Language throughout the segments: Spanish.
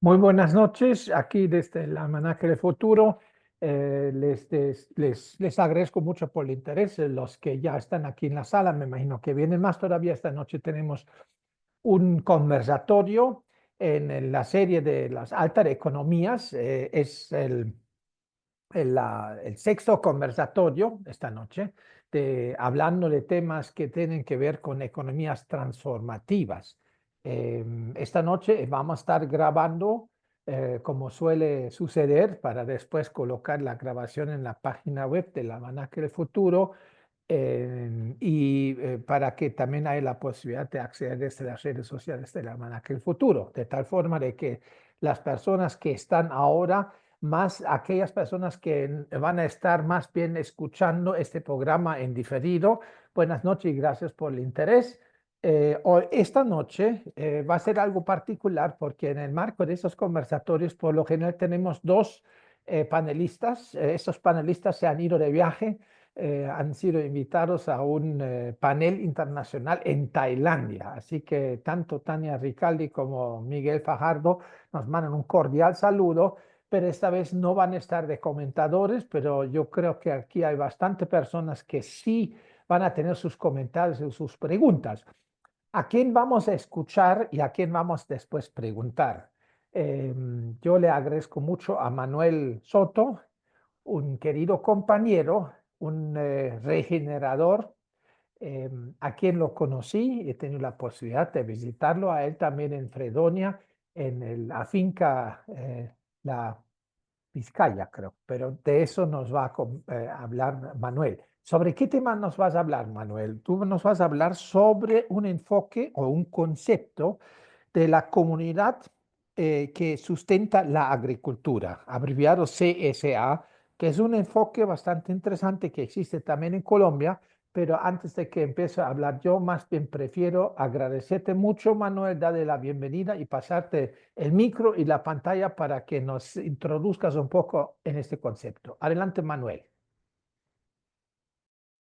Muy buenas noches, aquí desde el Almanaque del Futuro. Les agradezco mucho por el interés. Los que ya están aquí en la sala, me imagino que vienen más todavía. Esta noche tenemos un conversatorio en la serie de las altas economías. Es el sexto conversatorio esta noche, hablando de temas que tienen que ver con economías transformativas. Esta noche vamos a estar grabando, como suele suceder, para después colocar la grabación en la página web del Almanaque del Futuro, para que también haya la posibilidad de acceder desde las redes sociales del Almanaque del Futuro, de tal forma de que las personas que están ahora, más aquellas personas que van a estar más bien escuchando este programa en diferido. Buenas noches y gracias por el interés. Esta noche va a ser algo particular porque en el marco de esos conversatorios, por lo general tenemos dos panelistas. Estos panelistas se han ido de viaje, han sido invitados a un panel internacional en Tailandia. Así que tanto Tania Ricaldi como Miguel Fajardo nos mandan un cordial saludo, pero esta vez no van a estar de comentadores, pero yo creo que aquí hay bastante personas que sí van a tener sus comentarios y sus preguntas. ¿A quién vamos a escuchar y a quién vamos después preguntar? Yo le agradezco mucho a Manuel Soto, un querido compañero, un regenerador, a quien lo conocí. He tenido la posibilidad de visitarlo a él también en Fredonia, la finca, la Vizcaya, creo, pero de eso nos va a hablar Manuel. ¿Sobre qué tema nos vas a hablar, Manuel? Tú nos vas a hablar sobre un enfoque o un concepto de la comunidad que sustenta la agricultura, abreviado CSA, que es un enfoque bastante interesante que existe también en Colombia. Pero antes de que empiece a hablar yo, más bien prefiero agradecerte mucho, Manuel, darle la bienvenida y pasarte el micro y la pantalla para que nos introduzcas un poco en este concepto. Adelante, Manuel.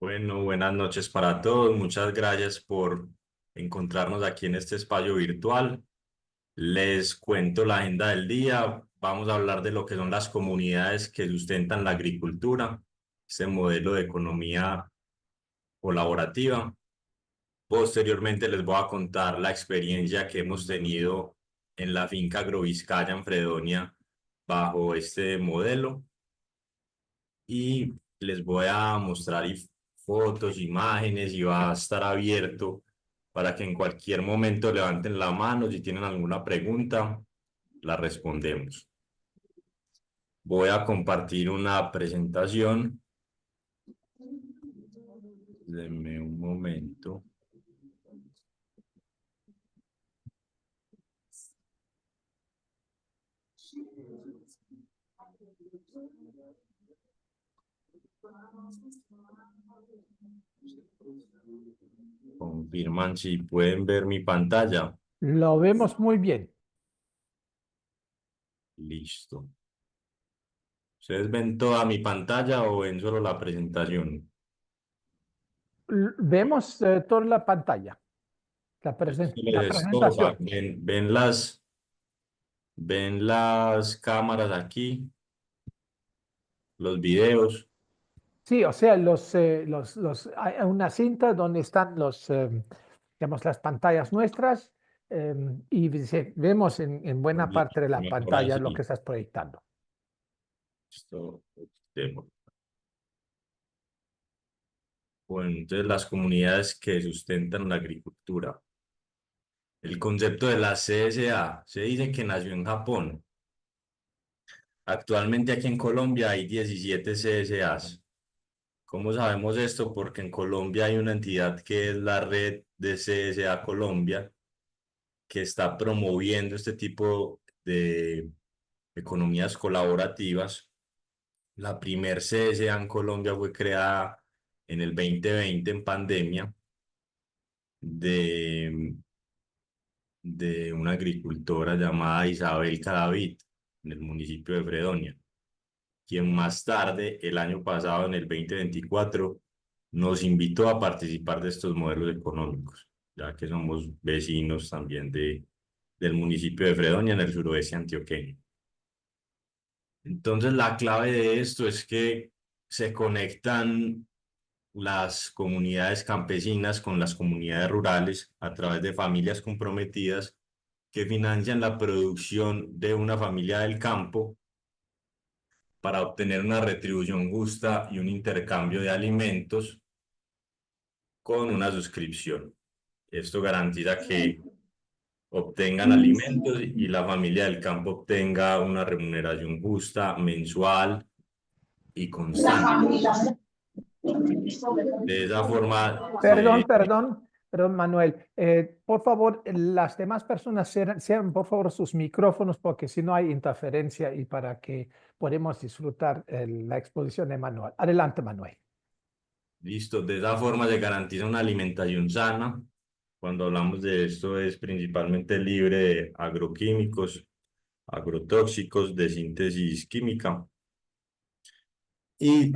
Bueno, buenas noches para todos. Muchas gracias por encontrarnos aquí en este espacio virtual. Les cuento la agenda del día. Vamos a hablar de lo que son las comunidades que sustentan la agricultura, este modelo de economía colaborativa. Posteriormente les voy a contar la experiencia que hemos tenido en la finca Agrovizcaya en Fredonia bajo este modelo y les voy a mostrar fotos, imágenes y va a estar abierto para que en cualquier momento levanten la mano si tienen alguna pregunta, la respondemos. Voy a compartir una presentación. Denme un momento. Confirman si pueden ver mi pantalla. Lo vemos muy bien. Listo. ¿Ustedes ven toda mi pantalla o ven solo la presentación? Vemos toda la pantalla, Esto la les estorba. presentación. Ven las cámaras aquí, los videos. Sí, o sea, hay una cinta donde están digamos, las pantallas nuestras, y vemos en buena Listo, parte de la mejor pantalla lo que así. estás proyectando. Esto, bueno, entonces las comunidades que sustentan la agricultura. El concepto de la CSA se dice que nació en Japón. Actualmente aquí en Colombia hay 17 CSAs. ¿Cómo sabemos esto? Porque en Colombia hay una entidad que es la red de CSA Colombia, que está promoviendo este tipo de economías colaborativas. La primer CSA en Colombia fue creada en el 2020 en pandemia de, de una agricultora llamada Isabel Cadavid en el municipio de Fredonia, quien más tarde, el año pasado, en el 2024, nos invitó a participar de estos modelos económicos, ya que somos vecinos también del municipio de Fredonia en el suroeste antioqueño. Entonces, la clave de esto es que se conectan las comunidades campesinas con las comunidades rurales a través de familias comprometidas que financian la producción de una familia del campo para obtener una retribución justa y un intercambio de alimentos con una suscripción. Esto garantiza que obtengan alimentos y la familia del campo obtenga una remuneración justa, mensual y constante. De esa forma Perdón, se... perdón, perdón, Manuel. Por favor, las demás personas sean, por favor, sus micrófonos porque si no hay interferencia y para que podamos disfrutar la exposición de Manuel. Adelante, Manuel. Listo, de esa forma se garantiza una alimentación sana. Cuando hablamos de esto es principalmente libre de agroquímicos, agrotóxicos, de síntesis química. Y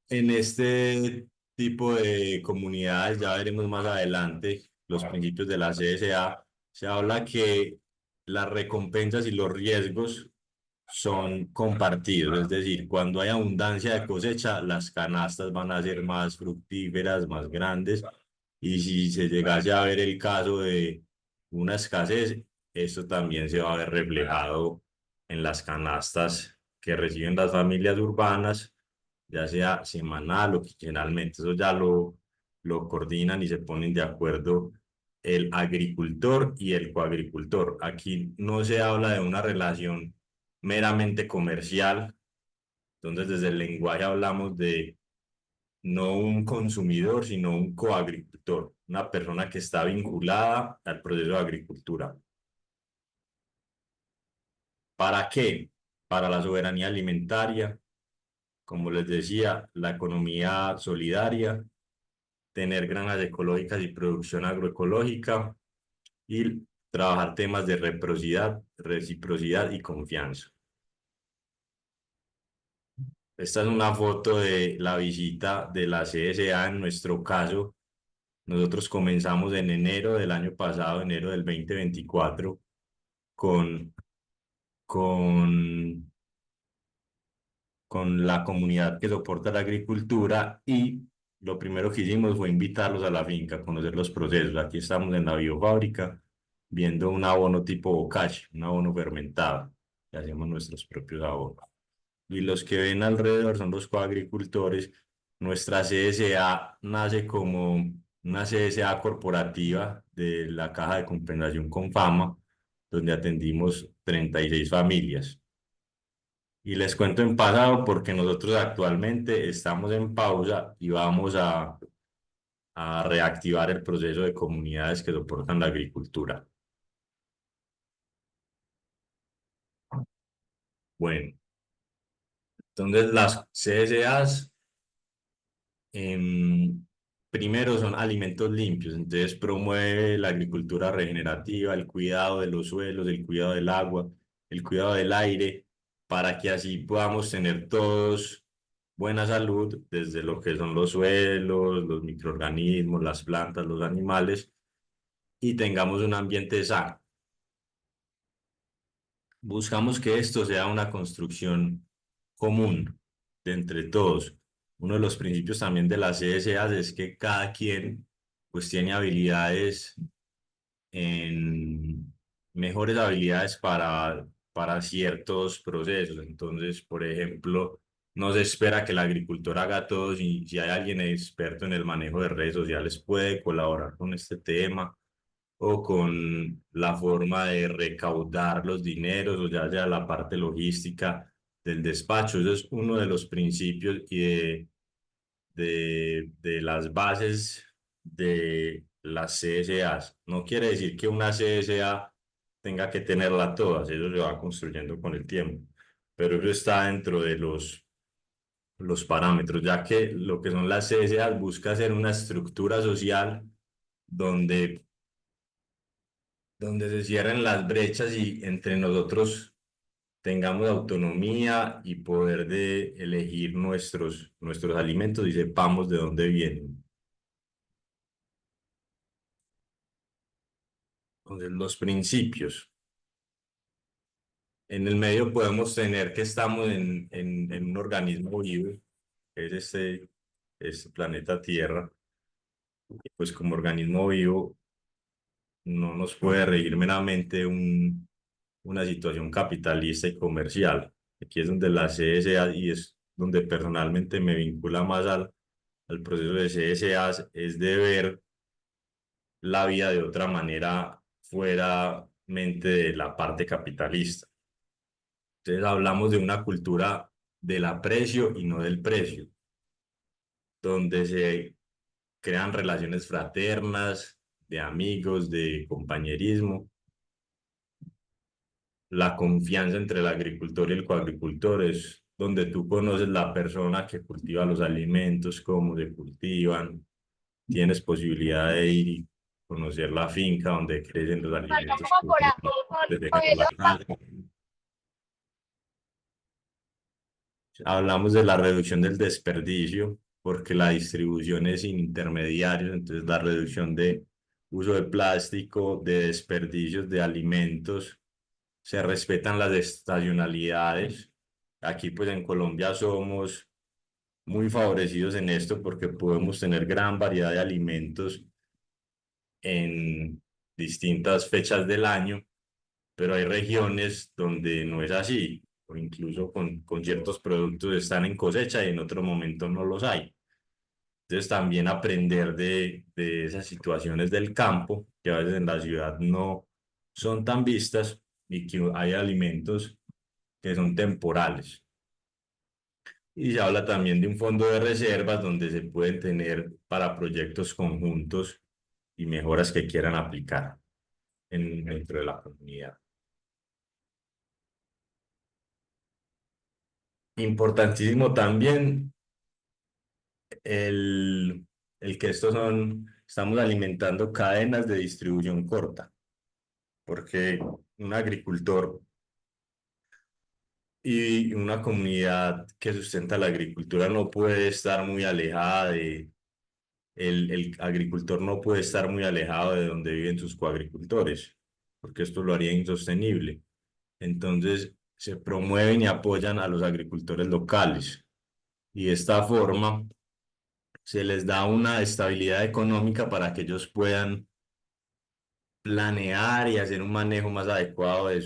en este tipo de comunidades, ya veremos más adelante los principios de la CSA, se habla que las recompensas y los riesgos son compartidos, es decir, cuando hay abundancia de cosecha, las canastas van a ser más fructíferas, más grandes, y si se llegase a ver el caso de una escasez, esto también se va a ver reflejado en las canastas que reciben las familias urbanas, ya sea semanal o quincenalmente. Eso ya lo coordinan y se ponen de acuerdo el agricultor y el coagricultor. Aquí no se habla de una relación meramente comercial, entonces desde el lenguaje hablamos de no un consumidor, sino un coagricultor, una persona que está vinculada al proceso de agricultura. ¿Para qué? Para la soberanía alimentaria, como les decía, la economía solidaria, tener granjas ecológicas y producción agroecológica y trabajar temas de reciprocidad y confianza. Esta es una foto de la visita de la CSA en nuestro caso. Nosotros comenzamos en enero del año pasado, enero del 2024, con, con, con la comunidad que soporta la agricultura y lo primero que hicimos fue invitarlos a la finca, a conocer los procesos. Aquí estamos en la biofábrica viendo un abono tipo bocache, un abono fermentado, y hacemos nuestros propios abonos. Y los que ven alrededor son los coagricultores. Nuestra CSA nace como una CSA corporativa de la Caja de Compensación con Fama, donde atendimos 36 familias. Y les cuento en pasado porque nosotros actualmente estamos en pausa y vamos a reactivar el proceso de comunidades que soportan la agricultura. Bueno, entonces las CSAs primero son alimentos limpios, entonces promueve la agricultura regenerativa, el cuidado de los suelos, el cuidado del agua, el cuidado del aire, para que así podamos tener todos buena salud, desde lo que son los suelos, los microorganismos, las plantas, los animales, y tengamos un ambiente sano. Buscamos que esto sea una construcción común de entre todos. Uno de los principios también de las CSAs es que cada quien pues tiene habilidades en mejores habilidades para ciertos procesos. Entonces, por ejemplo, no se espera que el agricultor haga todo. Si hay alguien experto en el manejo de redes sociales, puede colaborar con este tema o con la forma de recaudar los dineros, o ya sea la parte logística del despacho. Eso es uno de los principios y de las bases de las CSAs. No quiere decir que una CSA tenga que tenerla todas, eso se va construyendo con el tiempo, pero eso está dentro de los parámetros, ya que lo que son las CSAs busca hacer una estructura social donde se cierren las brechas y entre nosotros tengamos autonomía y poder de elegir nuestros alimentos y sepamos de dónde vienen. Entonces, los principios. En el medio podemos tener que estamos en un organismo vivo, que es este planeta Tierra. Y pues como organismo vivo no nos puede regir meramente una situación capitalista y comercial. Aquí es donde la CSA, y es donde personalmente me vincula más al proceso de CSA, es de ver la vida de otra manera fuera mente de la parte capitalista. Entonces hablamos de una cultura del aprecio y no del precio, donde se crean relaciones fraternas, de amigos, de compañerismo, la confianza entre el agricultor y el coagricultor es donde tú conoces la persona que cultiva los alimentos, cómo se cultivan, tienes posibilidad de ir y conocer la finca donde crecen los alimentos que dejan en la casa. Hablamos de la reducción del desperdicio, porque la distribución es sin intermediarios, entonces la reducción de uso de plástico, de desperdicios de alimentos, se respetan las estacionalidades. Aquí pues en Colombia somos muy favorecidos en esto porque podemos tener gran variedad de alimentos en distintas fechas del año, pero hay regiones donde no es así, o incluso con ciertos productos están en cosecha y en otro momento no los hay. Entonces también aprender de esas situaciones del campo, que a veces en la ciudad no son tan vistas y que hay alimentos que son temporales. Y se habla también de un fondo de reservas donde se pueden tener para proyectos conjuntos y mejoras que quieran aplicar dentro de la comunidad. Importantísimo también el, el que estamos alimentando cadenas de distribución corta, porque un agricultor y una comunidad que sustenta la agricultura no puede estar muy alejada el agricultor no puede estar muy alejado de donde viven sus coagricultores, porque esto lo haría insostenible. Entonces, se promueven y apoyan a los agricultores locales y de esta forma se les da una estabilidad económica para que ellos puedan planear y hacer un manejo más adecuado de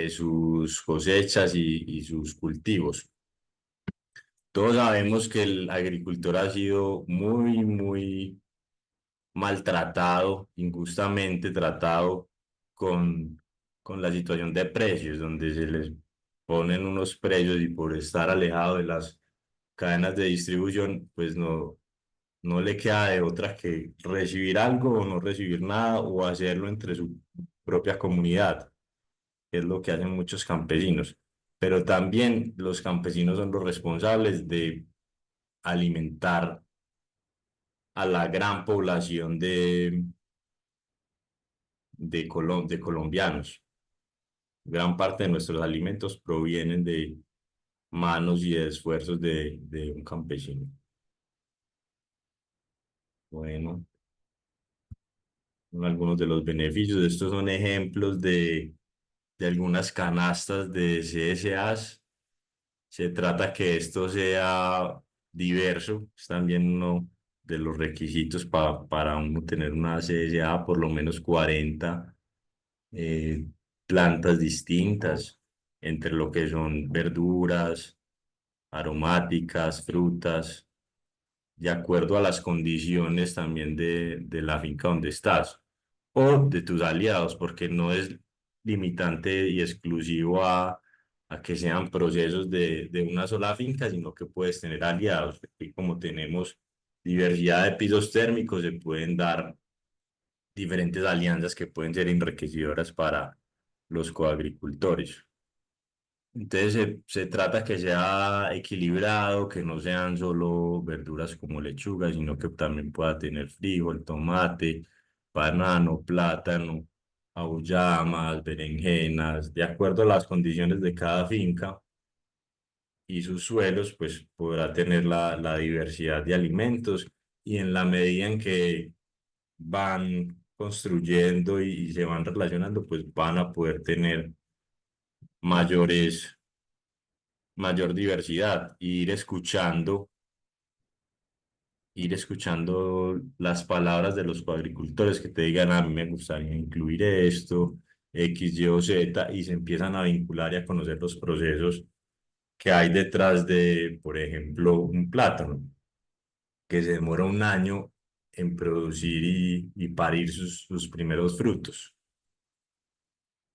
sus cosechas y sus cultivos. Todos sabemos que el agricultor ha sido muy maltratado, injustamente tratado con, con la situación de precios, donde se les ponen unos precios y por estar alejado de las cadenas de distribución, pues no le queda de otra que recibir algo o no recibir nada o hacerlo entre su propia comunidad, que es lo que hacen muchos campesinos. Pero también los campesinos son los responsables de alimentar a la gran población de colombianos. Gran parte de nuestros alimentos provienen de manos y de esfuerzos de un campesino. Bueno, algunos de los beneficios. Estos son ejemplos de algunas canastas de CSAs. Se trata que esto sea diverso. Es también uno de los requisitos para uno tener una CSA, por lo menos 40 eh, plantas distintas, entre lo que son verduras, aromáticas, frutas, de acuerdo a las condiciones también de la finca donde estás o de tus aliados, porque no es limitante y exclusivo a que sean procesos de una sola finca, sino que puedes tener aliados. Y como tenemos diversidad de pisos térmicos, se pueden dar diferentes alianzas que pueden ser enriquecedoras para los coagricultores. Entonces se trata que sea equilibrado, que no sean solo verduras como lechuga, sino que también pueda tener frijol, tomate, banano, plátano, auyama, berenjenas, de acuerdo a las condiciones de cada finca y sus suelos, pues podrá tener la diversidad de alimentos y en la medida en que van construyendo y se van relacionando, pues van a poder tener mayor diversidad, y ir escuchando las palabras de los agricultores que te digan, a mí me gustaría incluir esto, X, Y o Z, y se empiezan a vincular y a conocer los procesos que hay detrás de, por ejemplo, un plátano, que se demora un año en producir y parir sus primeros frutos.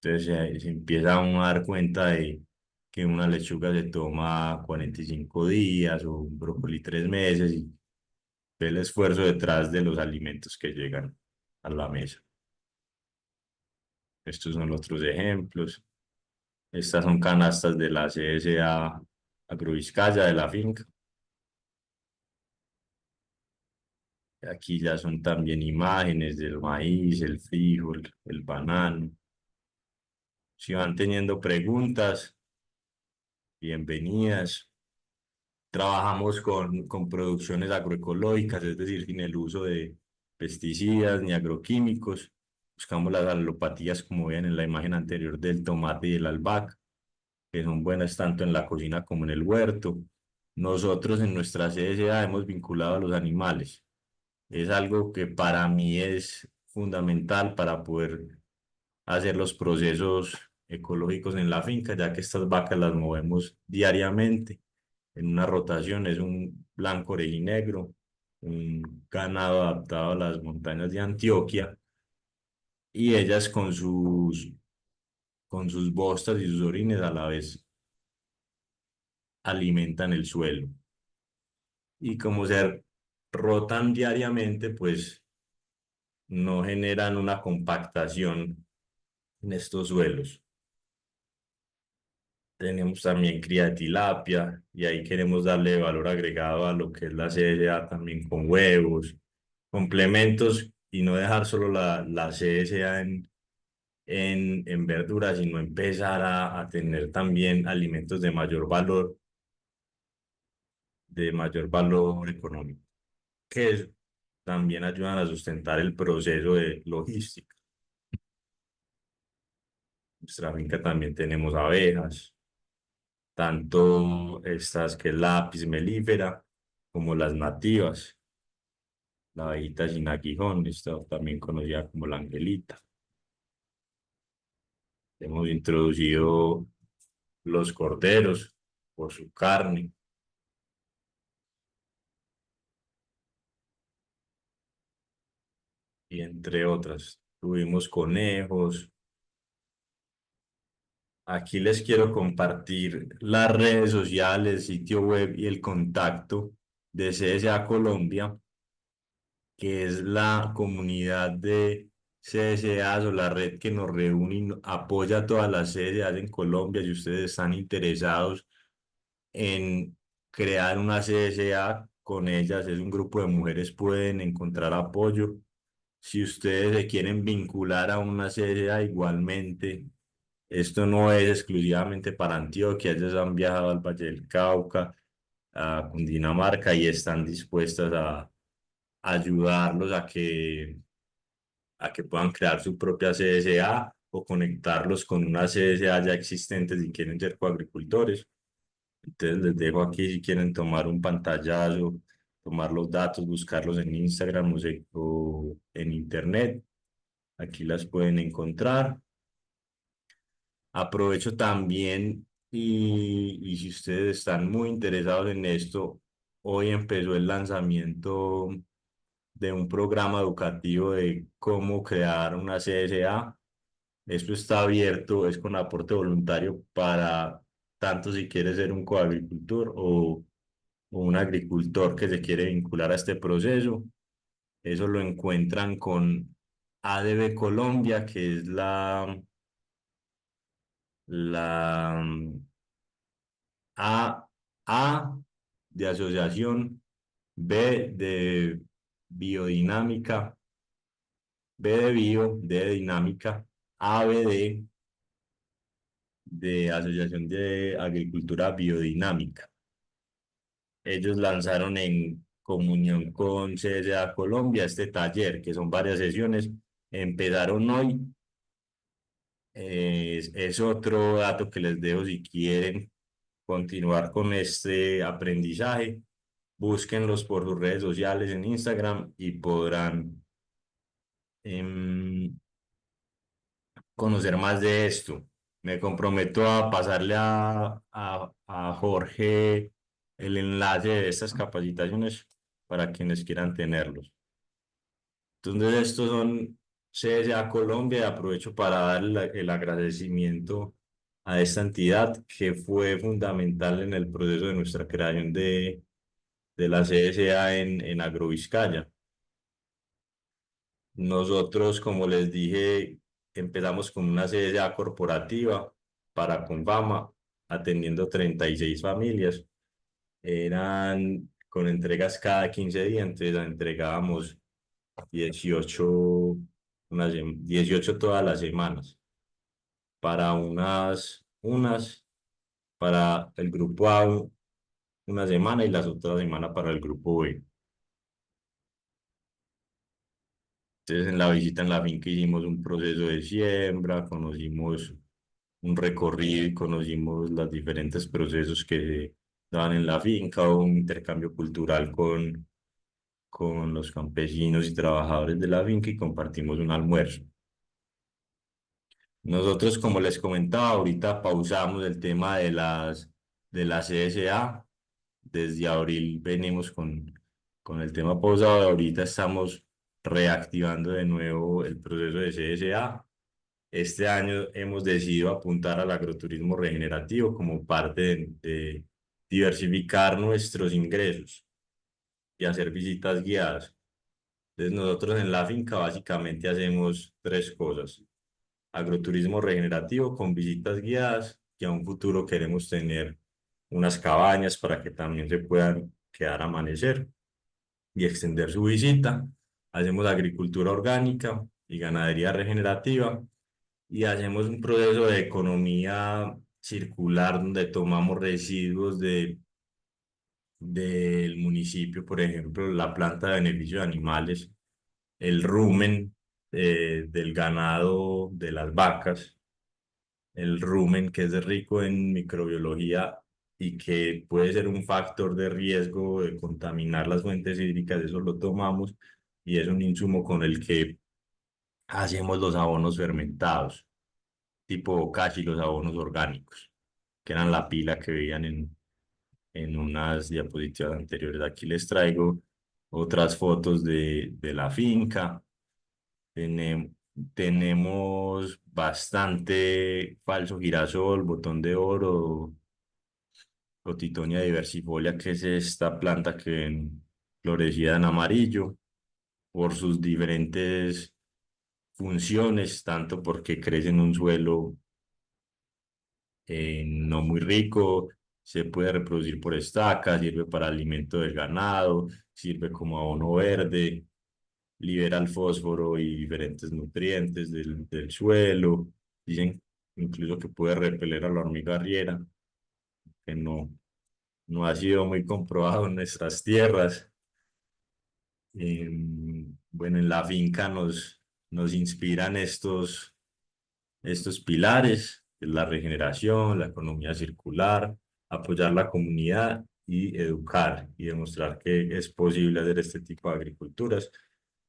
Entonces se empieza uno a dar cuenta de que una lechuga se toma 45 días o un brócoli 3 meses y ve el esfuerzo detrás de los alimentos que llegan a la mesa. Estos son otros ejemplos. Estas son canastas de la CSA Agrovizcaya de la finca. Aquí ya son también imágenes del maíz, el frijol, el banano. Si van teniendo preguntas, bienvenidas. Trabajamos con producciones agroecológicas, es decir, sin el uso de pesticidas ni agroquímicos. Buscamos las alopatías, como ven en la imagen anterior, del tomate y del albahaca, que son buenas tanto en la cocina como en el huerto. Nosotros en nuestra CSA hemos vinculado a los animales. Es algo que para mí es fundamental para poder hacer los procesos ecológicos en la finca, ya que estas vacas las movemos diariamente en una rotación. Es un blanco orejinegro, un ganado adaptado a las montañas de Antioquia, y ellas con sus bostas y sus orines a la vez alimentan el suelo. Y como se rotan diariamente, pues no generan una compactación en estos suelos. Tenemos también cría de tilapia y ahí queremos darle valor agregado a lo que es la CSA también con huevos, complementos, y no dejar solo la CSA en verduras, sino empezar a tener también alimentos de mayor valor económico, también ayudan a sustentar el proceso de logística. En nuestra finca también tenemos abejas, tanto estas que es la apis mellifera como las nativas, la abejita sin aguijón, esta también conocida como la angelita. Hemos introducido los corderos por su carne, y entre otras. Tuvimos conejos. Aquí les quiero compartir las redes sociales, sitio web y el contacto de CSA Colombia, que es la comunidad de CSAs, o la red que nos reúne y apoya a todas las CSAs en Colombia. Si ustedes están interesados en crear una CSA con ellas, es un grupo de mujeres, pueden encontrar apoyo. Si ustedes se quieren vincular a una CSA igualmente, esto no es exclusivamente para Antioquia, ellas han viajado al Valle del Cauca, a Cundinamarca, y están dispuestas a ayudarlos a que puedan crear su propia CSA o conectarlos con una CSA ya existente si quieren ser coagricultores. Entonces les dejo aquí si quieren tomar un pantallazo, tomar los datos, buscarlos en Instagram o en internet. Aquí las pueden encontrar. Aprovecho también, y si ustedes están muy interesados en esto, hoy empezó el lanzamiento de un programa educativo de cómo crear una CSA. Esto está abierto, es con aporte voluntario para tanto si quiere ser un coagricultor o un agricultor que se quiere vincular a este proceso. Eso lo encuentran con ADB Colombia, que es la A, A de asociación, B de biodinámica, B de bio, D de dinámica, ABD de Asociación de Agricultura Biodinámica. Ellos lanzaron en comunión con CSA Colombia este taller, que son varias sesiones. Empezaron hoy Es otro dato que les dejo si quieren continuar con este aprendizaje. Búsquenlos por sus redes sociales en Instagram y podrán em, conocer más de esto. Me comprometo a pasarle a Jorge el enlace de estas capacitaciones para quienes quieran tenerlos. Entonces, estos son CSA Colombia y aprovecho para dar el agradecimiento a esta entidad que fue fundamental en el proceso de nuestra creación de la CSA en Agrovizcaya. Nosotros, como les dije, empezamos con una CSA corporativa para Confama, atendiendo 36 familias. Eran con entregas cada 15 días, entonces entregábamos 18, 18 todas las semanas para para el grupo A una semana y las otras semanas para el grupo B. Entonces en la visita en la finca hicimos un proceso de siembra, conocimos un recorrido y conocimos los diferentes procesos que se daban en la finca, un intercambio cultural con los campesinos y trabajadores de la finca y compartimos un almuerzo. Nosotros, como les comentaba, ahorita pausamos el tema de las CSA. Desde abril venimos con el tema pausado. Ahorita estamos reactivando de nuevo el proceso de CSA. Este año hemos decidido apuntar al agroturismo regenerativo como parte de diversificar nuestros ingresos y hacer visitas guiadas. Entonces nosotros en la finca básicamente hacemos tres cosas: agroturismo regenerativo con visitas guiadas, y a un futuro queremos tener unas cabañas para que también se puedan quedar a amanecer y extender su visita. Hacemos agricultura orgánica y ganadería regenerativa y hacemos un proceso de economía circular donde tomamos residuos del municipio, por ejemplo, la planta de beneficio de animales, el rumen del ganado de las vacas, el rumen que es rico en microbiología y que puede ser un factor de riesgo de contaminar las fuentes hídricas, eso lo tomamos y es un insumo con el que hacemos los abonos fermentados, tipo casi los abonos orgánicos, que eran la pila que veían en unas diapositivas anteriores. Aquí les traigo otras fotos de la finca. Tenem- Tenemos bastante falso girasol, botón de oro, Cotitonía diversifolia, que es esta planta que florecida en amarillo por sus diferentes funciones, tanto porque crece en un suelo no muy rico, se puede reproducir por estacas, sirve para alimento del ganado, sirve como abono verde, libera el fósforo y diferentes nutrientes del suelo. Dicen incluso que puede repeler a la hormiga arriera, que no ha sido muy comprobado en nuestras tierras. Bueno, en la finca nos inspiran estos pilares: la regeneración, la economía circular, apoyar la comunidad y educar y demostrar que es posible hacer este tipo de agriculturas.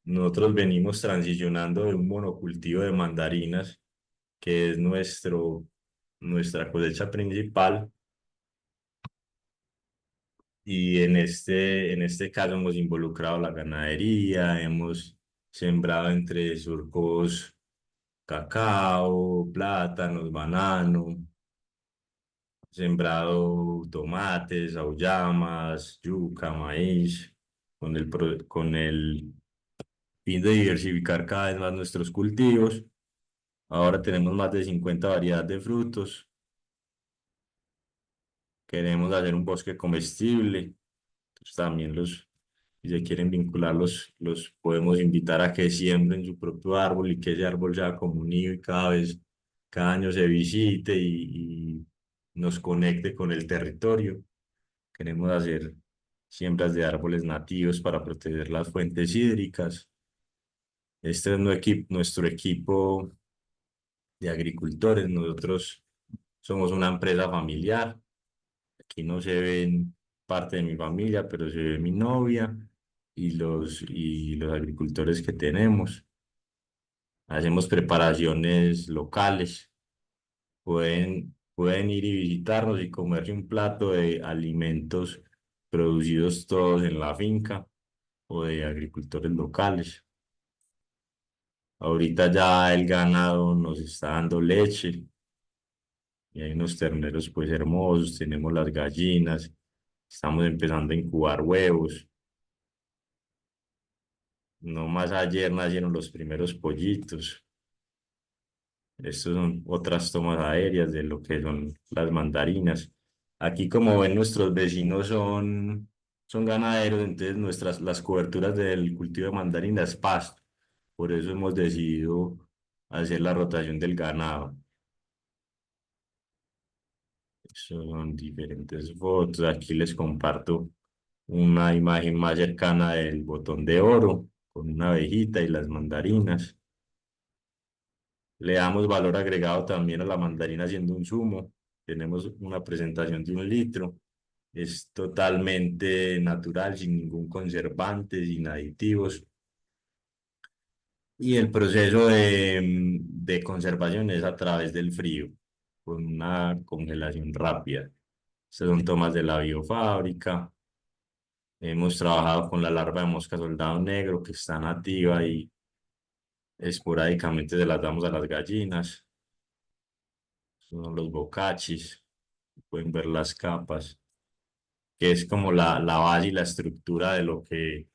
Nosotros venimos transicionando de un monocultivo de mandarinas, que es nuestra cosecha principal, y en este caso hemos involucrado la ganadería, hemos sembrado entre surcos cacao, plátanos, banano, sembrado tomates, auyamas, yuca, maíz, con el fin de diversificar cada vez más nuestros cultivos. Ahora tenemos más de 50 variedades de frutos. Queremos hacer un bosque comestible. Entonces también si se quieren vincular, los podemos invitar a que siembren su propio árbol y que ese árbol sea como un nido y cada año se visite y nos conecte con el territorio. Queremos hacer siembras de árboles nativos para proteger las fuentes hídricas. Este es nuestro equipo de agricultores. Nosotros somos una empresa familiar. Aquí no se ven parte de mi familia, pero se ve mi novia y los agricultores que tenemos. Hacemos preparaciones locales. Pueden ir y visitarnos y comerse un plato de alimentos producidos todos en la finca o de agricultores locales. Ahorita ya el ganado nos está dando leche y hay unos terneros pues hermosos, tenemos las gallinas, estamos empezando a incubar huevos. No más ayer nacieron los primeros pollitos. Estas son otras tomas aéreas de lo que son las mandarinas. Aquí, como ven, nuestros vecinos son ganaderos, entonces las coberturas del cultivo de mandarinas es pasto. Por eso hemos decidido hacer la rotación del ganado. Son diferentes fotos. Aquí les comparto una imagen más cercana del botón de oro con una abejita y las mandarinas. Le damos valor agregado también a la mandarina haciendo un zumo. Tenemos una presentación de 1 litro. Es totalmente natural, sin ningún conservante, sin aditivos. Y el proceso de conservación es a través del frío, con una congelación rápida. Estas son tomas de la biofábrica. Hemos trabajado con la larva de mosca soldado negro que está nativa y esporádicamente se las damos a las gallinas. Son los bocachis, pueden ver las capas, que es como la base y la estructura de lo que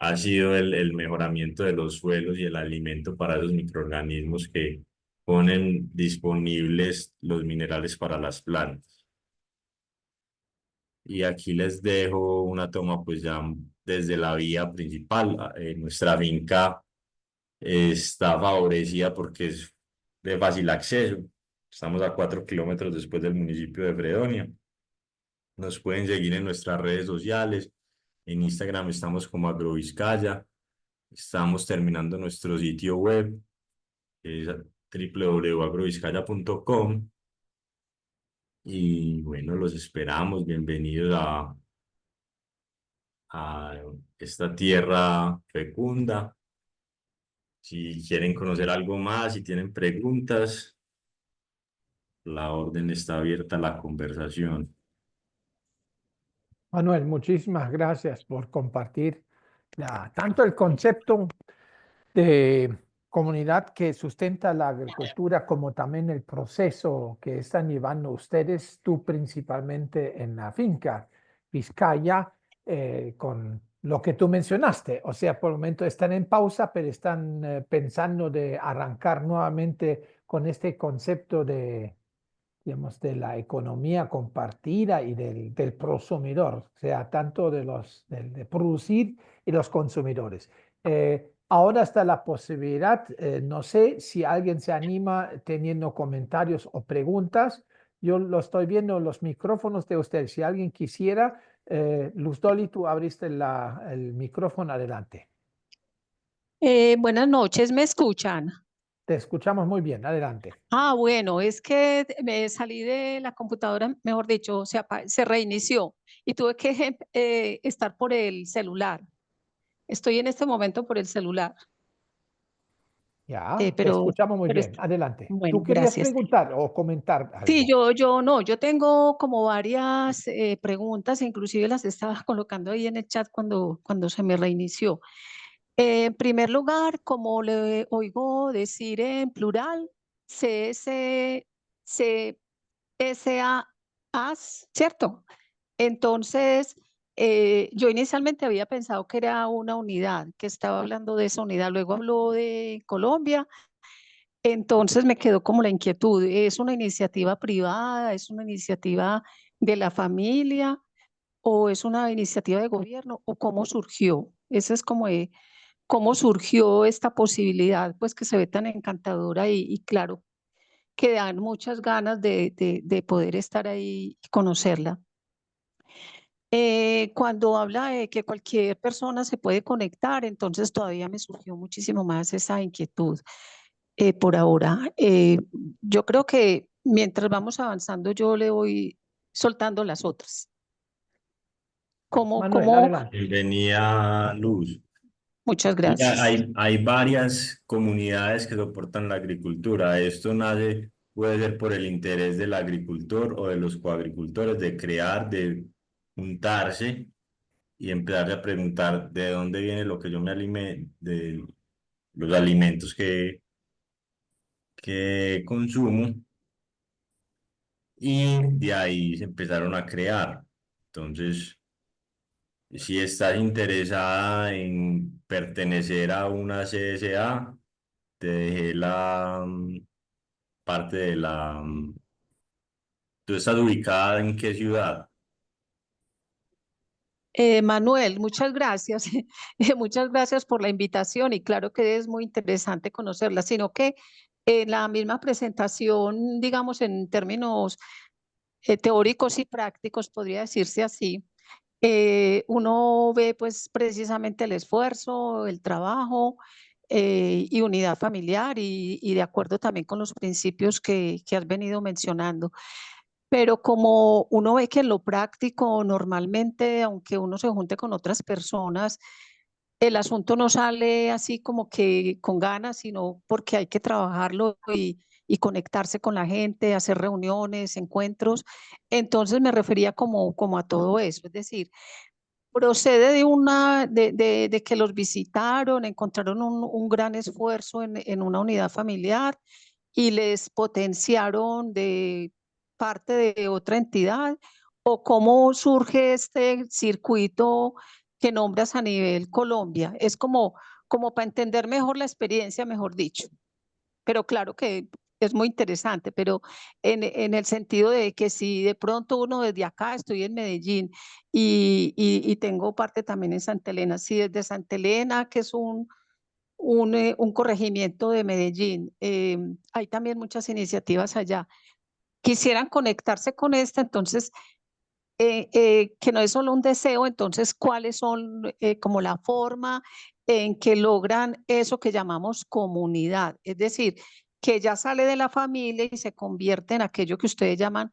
ha sido el mejoramiento de los suelos y el alimento para esos microorganismos que ponen disponibles los minerales para las plantas. Y aquí les dejo una toma pues ya desde la vía principal. Nuestra finca está favorecida porque es de fácil acceso. Estamos a 4 kilómetros después del municipio de Fredonia. Nos pueden seguir en nuestras redes sociales. En Instagram estamos como Agrovizcaya. Estamos terminando nuestro sitio web, que es www.agrovizcaya.com. Y bueno, los esperamos. Bienvenidos a esta tierra fecunda. Si quieren conocer algo más, si tienen preguntas, la orden está abierta a la conversación. Manuel, muchísimas gracias por compartir tanto el concepto de comunidad que sustenta la agricultura, como también el proceso que están llevando ustedes, tú principalmente en la finca Vizcaya, con lo que tú mencionaste. O sea, por el momento están en pausa, pero están pensando de arrancar nuevamente con este concepto de, digamos, de la economía compartida y del prosumidor, o sea, tanto de producir y los consumidores. Ahora está la posibilidad, no sé si alguien se anima teniendo comentarios o preguntas. Yo lo estoy viendo los micrófonos de ustedes. Si alguien quisiera, Luz Dolly, tú abriste el micrófono, adelante. Buenas noches, ¿me escuchan? Te escuchamos muy bien, adelante. Bueno, es que me salí de la computadora, mejor dicho, se reinició y tuve que estar por el celular. Estoy en este momento por el celular, Ya, te pero, escuchamos muy pero bien, adelante. bueno, ¿Tú querías gracias. preguntar o comentar Sí, algo? yo tengo como varias preguntas, inclusive las estaba colocando ahí en el chat cuando se me reinició. En primer lugar, como le oigo decir en plural, CS, CSAs, ¿cierto? Entonces, yo inicialmente había pensado que era una unidad, que estaba hablando de esa unidad, luego habló de Colombia, entonces me quedó como la inquietud, ¿es una iniciativa privada, es una iniciativa de la familia o es una iniciativa de gobierno o cómo surgió? Ese es como cómo surgió esta posibilidad, pues que se ve tan encantadora y claro, que dan muchas ganas de poder estar ahí y conocerla. Cuando habla de que cualquier persona se puede conectar, entonces todavía me surgió muchísimo más esa inquietud. por ahora. Yo creo que mientras vamos avanzando, yo le voy soltando las otras. Manuel, Como, adelante. Bienvenida, Luz. muchas Sí, gracias. hay varias comunidades que soportan la agricultura. Esto nace, puede ser por el interés del agricultor o de los coagricultores de crear, de juntarse y empezar a preguntar de dónde viene lo que yo me alimento, de los alimentos que consumo, y de ahí se empezaron a crear. Entonces, si estás interesada en pertenecer a una CSA, te dejé la parte de la... ¿Tú estás ubicada en qué ciudad? Manuel, muchas gracias. Muchas gracias por la invitación y claro que es muy interesante conocerla, sino que en la misma presentación, digamos, en términos teóricos y prácticos, podría decirse así, uno ve pues precisamente el esfuerzo, el trabajo y unidad familiar y de acuerdo también con los principios que has venido mencionando. Pero como uno ve que en lo práctico, normalmente, aunque uno se junte con otras personas, el asunto no sale así como que con ganas, sino porque hay que trabajarlo y conectarse con la gente, hacer reuniones, encuentros. Entonces me refería como a todo eso, es decir, procede de que los visitaron, encontraron un gran esfuerzo en una unidad familiar y les potenciaron de parte de otra entidad, o cómo surge este circuito que nombras a nivel Colombia. Es como para entender mejor la experiencia, mejor dicho. Pero claro que es muy interesante, pero en el sentido de que si de pronto uno desde acá, estoy en Medellín y tengo parte también en Santa Elena, si desde Santa Elena, que es un corregimiento de Medellín, hay también muchas iniciativas allá, quisieran conectarse con esta, entonces que no es solo un deseo, entonces, ¿cuáles son como la forma en que logran eso que llamamos comunidad? Es decir, que ya sale de la familia y se convierte en aquello que ustedes llaman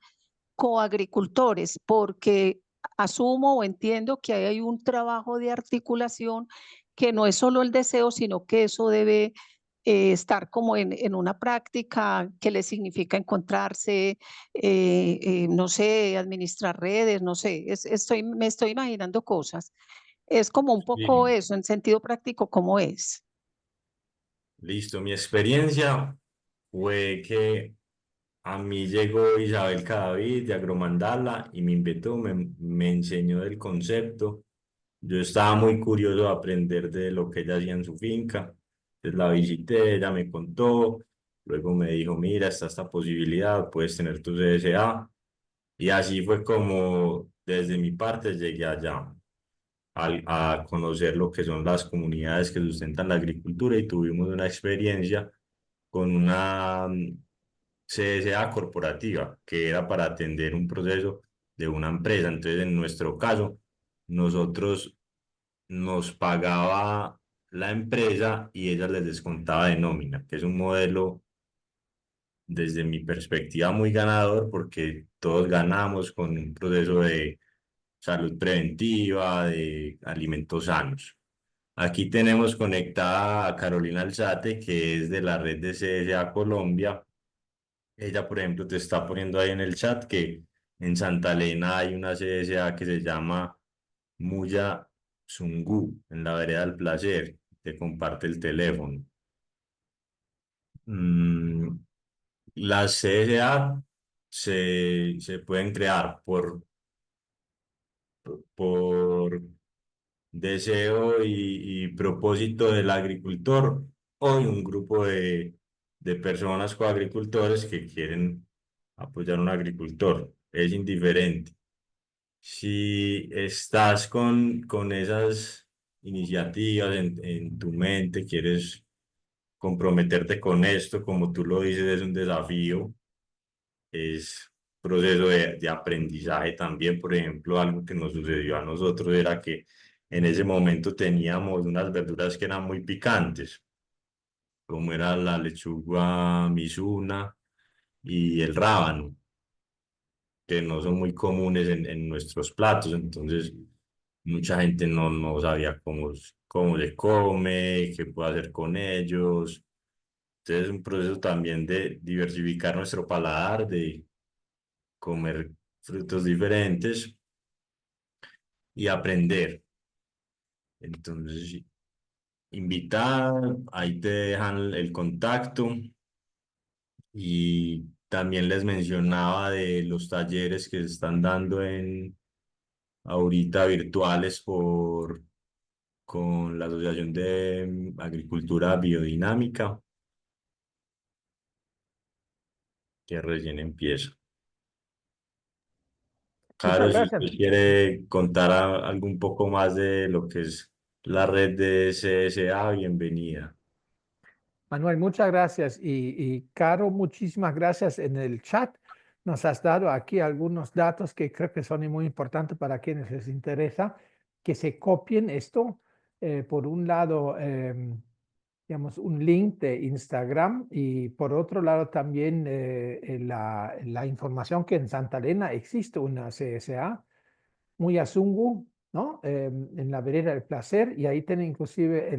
coagricultores, porque asumo o entiendo que hay un trabajo de articulación que no es solo el deseo, sino que eso debe estar como en una práctica que le significa encontrarse, no sé, administrar redes, no sé, me estoy imaginando cosas. Es como un poco Sí. eso, en sentido práctico, ¿cómo es? Listo, mi experiencia fue que a mí llegó Isabel Cadavid de Agromandala y me invitó, me enseñó del concepto. Yo estaba muy curioso de aprender de lo que ella hacía en su finca. Entonces la visité, ella me contó, luego me dijo, mira, está esta posibilidad, puedes tener tu CSA. Y así fue como desde mi parte llegué allá a conocer lo que son las comunidades que sustentan la agricultura y tuvimos una experiencia con una CSA corporativa que era para atender un proceso de una empresa. Entonces, en nuestro caso, nosotros nos pagaba la empresa y ella les descontaba de nómina, que es un modelo desde mi perspectiva muy ganador porque todos ganamos con un proceso de salud preventiva, de alimentos sanos. Aquí tenemos conectada a Carolina Alzate, que es de la red de CSA Colombia. Ella, por ejemplo, te está poniendo ahí en el chat que en Santa Elena hay una CSA que se llama Muya Sungú, en la vereda del placer. Te comparte el teléfono. Mm, las CSA se pueden crear por deseo y propósito del agricultor o de un grupo de personas coagricultores que quieren apoyar a un agricultor. Es indiferente. Si estás con esas iniciativas en tu mente, quieres comprometerte con esto, como tú lo dices, es un desafío, es proceso de aprendizaje también. Por ejemplo, algo que nos sucedió a nosotros era que en ese momento teníamos unas verduras que eran muy picantes. como era la lechuga Mizuna y el rábano, que no son muy comunes en nuestros platos. Entonces, mucha gente no sabía cómo se come, qué puede hacer con ellos. Entonces, es un proceso también de diversificar nuestro paladar, de comer frutos diferentes y aprender. Entonces, sí, invitar, ahí te dejan el contacto. Y también les mencionaba de los talleres que se están dando ahorita virtuales con la Asociación de Agricultura Biodinámica, que recién empieza. Muchas Claro, si usted gracias. quiere contar algo un poco más de lo que es la red de CSA, bienvenida. Manuel, muchas gracias. Y Caro, muchísimas gracias en el chat. Nos has dado aquí algunos datos que creo que son muy importantes para quienes les interesa que se copien esto. Por un lado, digamos, un link de Instagram y por otro lado también la información que en Santa Elena existe una CSA muy a Zungu, ¿no? En la vereda del placer, y ahí tienen inclusive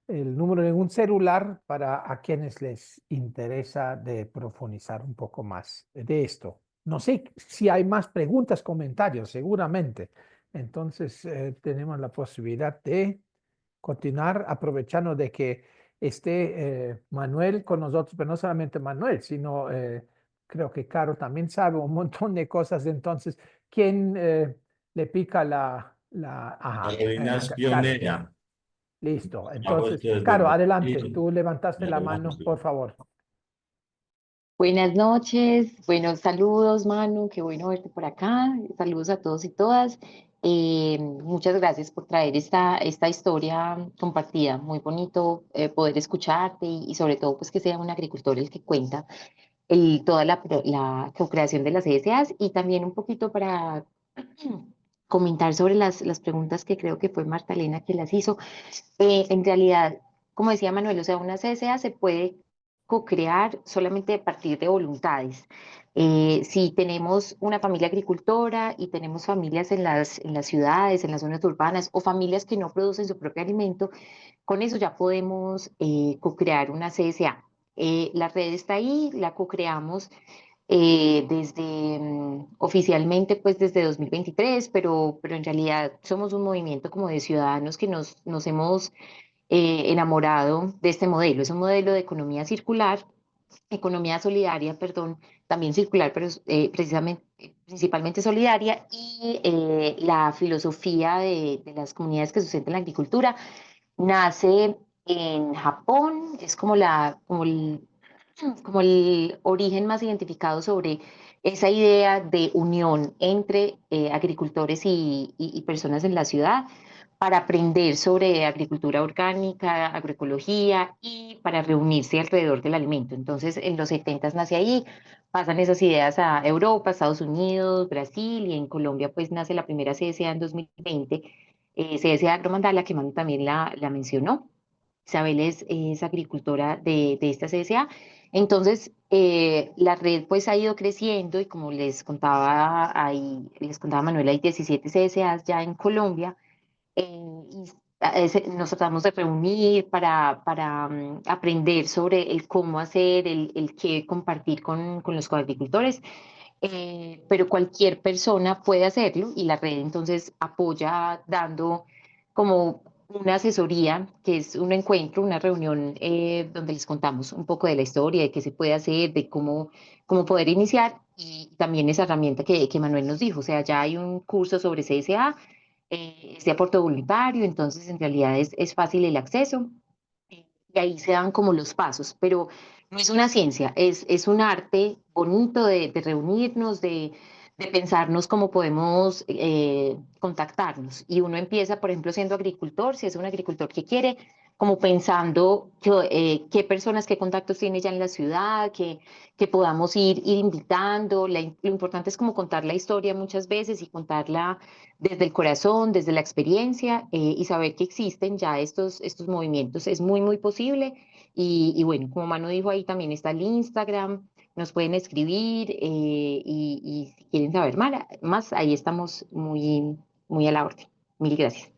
el número de un celular para a quienes les interesa de profundizar un poco más de esto. No sé si hay más preguntas, comentarios, seguramente. Entonces, tenemos la posibilidad de continuar aprovechando de que esté Manuel con nosotros, pero no solamente Manuel, sino creo que Caro también sabe un montón de cosas. Entonces, ¿quién le pica ajá, Carolina es Caro? pionera. Listo. Vamos Entonces, desde Caro, adelante. Brasil. Tú levantaste la mano, Adelante. por favor. Buenas noches, buenos saludos, Manu, qué bueno verte por acá. Saludos a todos y todas. Muchas gracias por traer esta historia compartida. Muy bonito poder escucharte y sobre todo pues que sea un agricultor el que cuenta toda la co-creación de las ESAs y también un poquito para comentar sobre las preguntas que creo que fue Marta Elena que las hizo. En realidad, como decía Manuel, o sea, una CSA se puede co-crear solamente a partir de voluntades. Si tenemos una familia agricultora y tenemos familias en las ciudades, en las zonas urbanas o familias que no producen su propio alimento, con eso ya podemos co-crear una CSA. La red está ahí, la co-creamos oficialmente pues desde 2023, pero en realidad somos un movimiento como de ciudadanos que nos hemos enamorado de este modelo. Es un modelo de economía circular, economía solidaria, perdón, también circular, pero precisamente, principalmente solidaria, y la filosofía de las comunidades que sustentan la agricultura nace en Japón, es como el origen más identificado sobre esa idea de unión entre agricultores y personas en la ciudad para aprender sobre agricultura orgánica, agroecología y para reunirse alrededor del alimento. Entonces, en los 70 nace ahí, pasan esas ideas a Europa, Estados Unidos, Brasil y en Colombia pues nace la primera CSA en 2020, CSA Agromandala, que Manu también la mencionó. Isabel es agricultora de esta CSA. Entonces, la red pues ha ido creciendo y como les contaba Manuela, hay 17 CSAs ya en Colombia nos tratamos de reunir para aprender sobre el cómo hacer, el qué compartir con los coagricultores, pero cualquier persona puede hacerlo y la red entonces apoya dando como una asesoría, que es un encuentro, una reunión donde les contamos un poco de la historia, de qué se puede hacer, de cómo poder iniciar y también esa herramienta que Manuel nos dijo, o sea, ya hay un curso sobre CSA, es de aporte voluntario, entonces en realidad es fácil el acceso y ahí se dan como los pasos, pero no es una ciencia, es un arte bonito de reunirnos, de pensarnos cómo podemos contactarnos. Y uno empieza, por ejemplo, siendo agricultor, si es un agricultor que quiere como pensando qué personas, qué contactos tiene ya en la ciudad, que podamos ir invitando. Lo importante es como contar la historia muchas veces y contarla desde el corazón, desde la experiencia, y saber que existen ya estos movimientos. Es muy, muy posible. Y bueno, como Manu dijo, ahí también está el Instagram, nos pueden escribir y si quieren saber más, ahí estamos muy, muy a la orden. Mil gracias.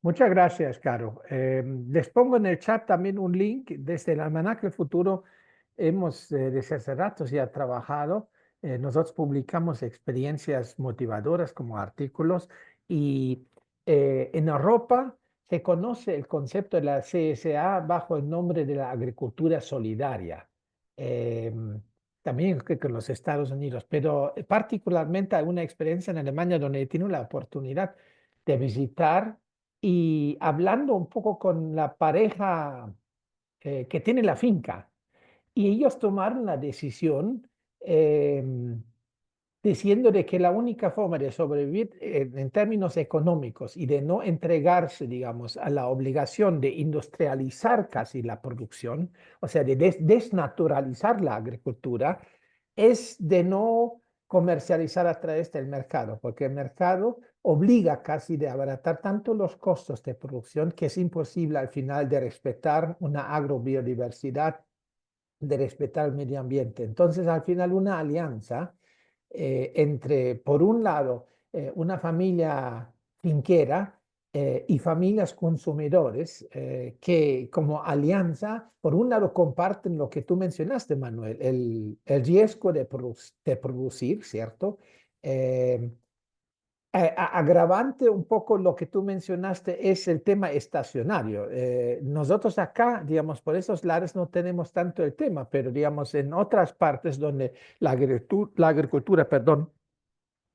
Muchas gracias, Caro. Les pongo en el chat también un link desde el Almanaque del Futuro. Hemos desde hace rato ya trabajado. Nosotros publicamos experiencias motivadoras como artículos y en Europa se conoce el concepto de la CSA bajo el nombre de la agricultura solidaria. También creo que en los Estados Unidos, pero particularmente hay una experiencia en Alemania donde he tenido la oportunidad de visitar y hablando un poco con la pareja que tiene la finca. Y ellos tomaron la decisión eh, diciendo de que la única forma de sobrevivir en términos económicos y de no entregarse, digamos, a la obligación de industrializar casi la producción, o sea, de desnaturalizar la agricultura, es de no comercializar a través del mercado, porque el mercado obliga casi de abaratar tanto los costos de producción que es imposible al final de respetar una agrobiodiversidad, de respetar el medio ambiente. Entonces, al final, una alianza entre, por un lado, una familia finquera y familias consumidores que como alianza, por un lado, comparten lo que tú mencionaste, Manuel, el riesgo de producir, ¿cierto? Eh, Agravante un poco lo que tú mencionaste es el tema estacionario. Nosotros acá, digamos, por esos lares no tenemos tanto el tema, pero digamos en otras partes donde la agricultura, perdón,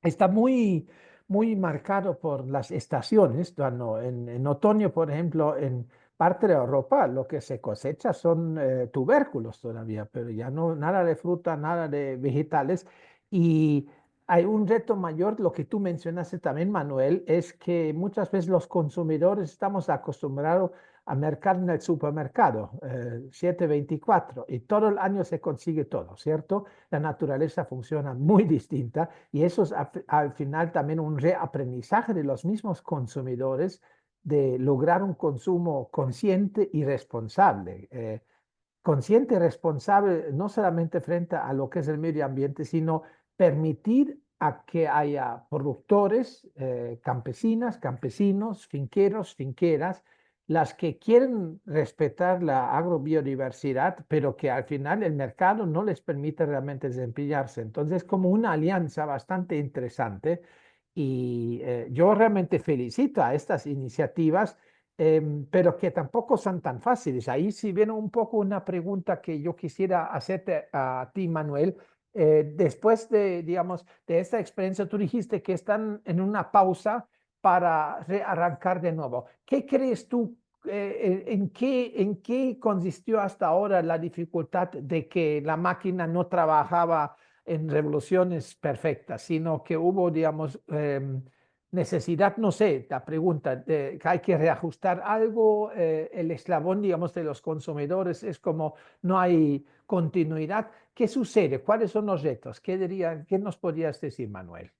está muy marcado por las estaciones. Bueno, en otoño, por ejemplo, en parte de Europa lo que se cosecha son tubérculos todavía, pero ya no nada de fruta, nada de vegetales. Y hay un reto mayor, lo que tú mencionaste también, Manuel, es que muchas veces los consumidores estamos acostumbrados a mercar en el supermercado, 7/24, y todo el año se consigue todo, ¿cierto? La naturaleza funciona muy distinta y eso es al final también un reaprendizaje de los mismos consumidores de lograr un consumo consciente y responsable. Consciente y responsable no solamente frente a lo que es el medio ambiente, sino permitir a que haya productores, campesinas, campesinos, finqueros, finqueras, las que quieren respetar la agrobiodiversidad, pero que al final el mercado no les permite realmente desempeñarse. Entonces, como una alianza bastante interesante y yo realmente felicito a estas iniciativas, pero que tampoco son tan fáciles. Ahí sí viene un poco una pregunta que yo quisiera hacerte a ti, Manuel. Después de, digamos, de esta experiencia, tú dijiste que están en una pausa para rearrancar de nuevo. ¿Qué crees tú? En qué consistió hasta ahora la dificultad de que la máquina no trabajaba en revoluciones perfectas, sino que hubo, digamos, necesidad, no sé, la pregunta, de, que hay que reajustar algo, el eslabón, digamos, de los consumidores es como no hay continuidad. ¿Qué sucede? ¿Cuáles son los retos? ¿Qué nos podrías decir, Manuel?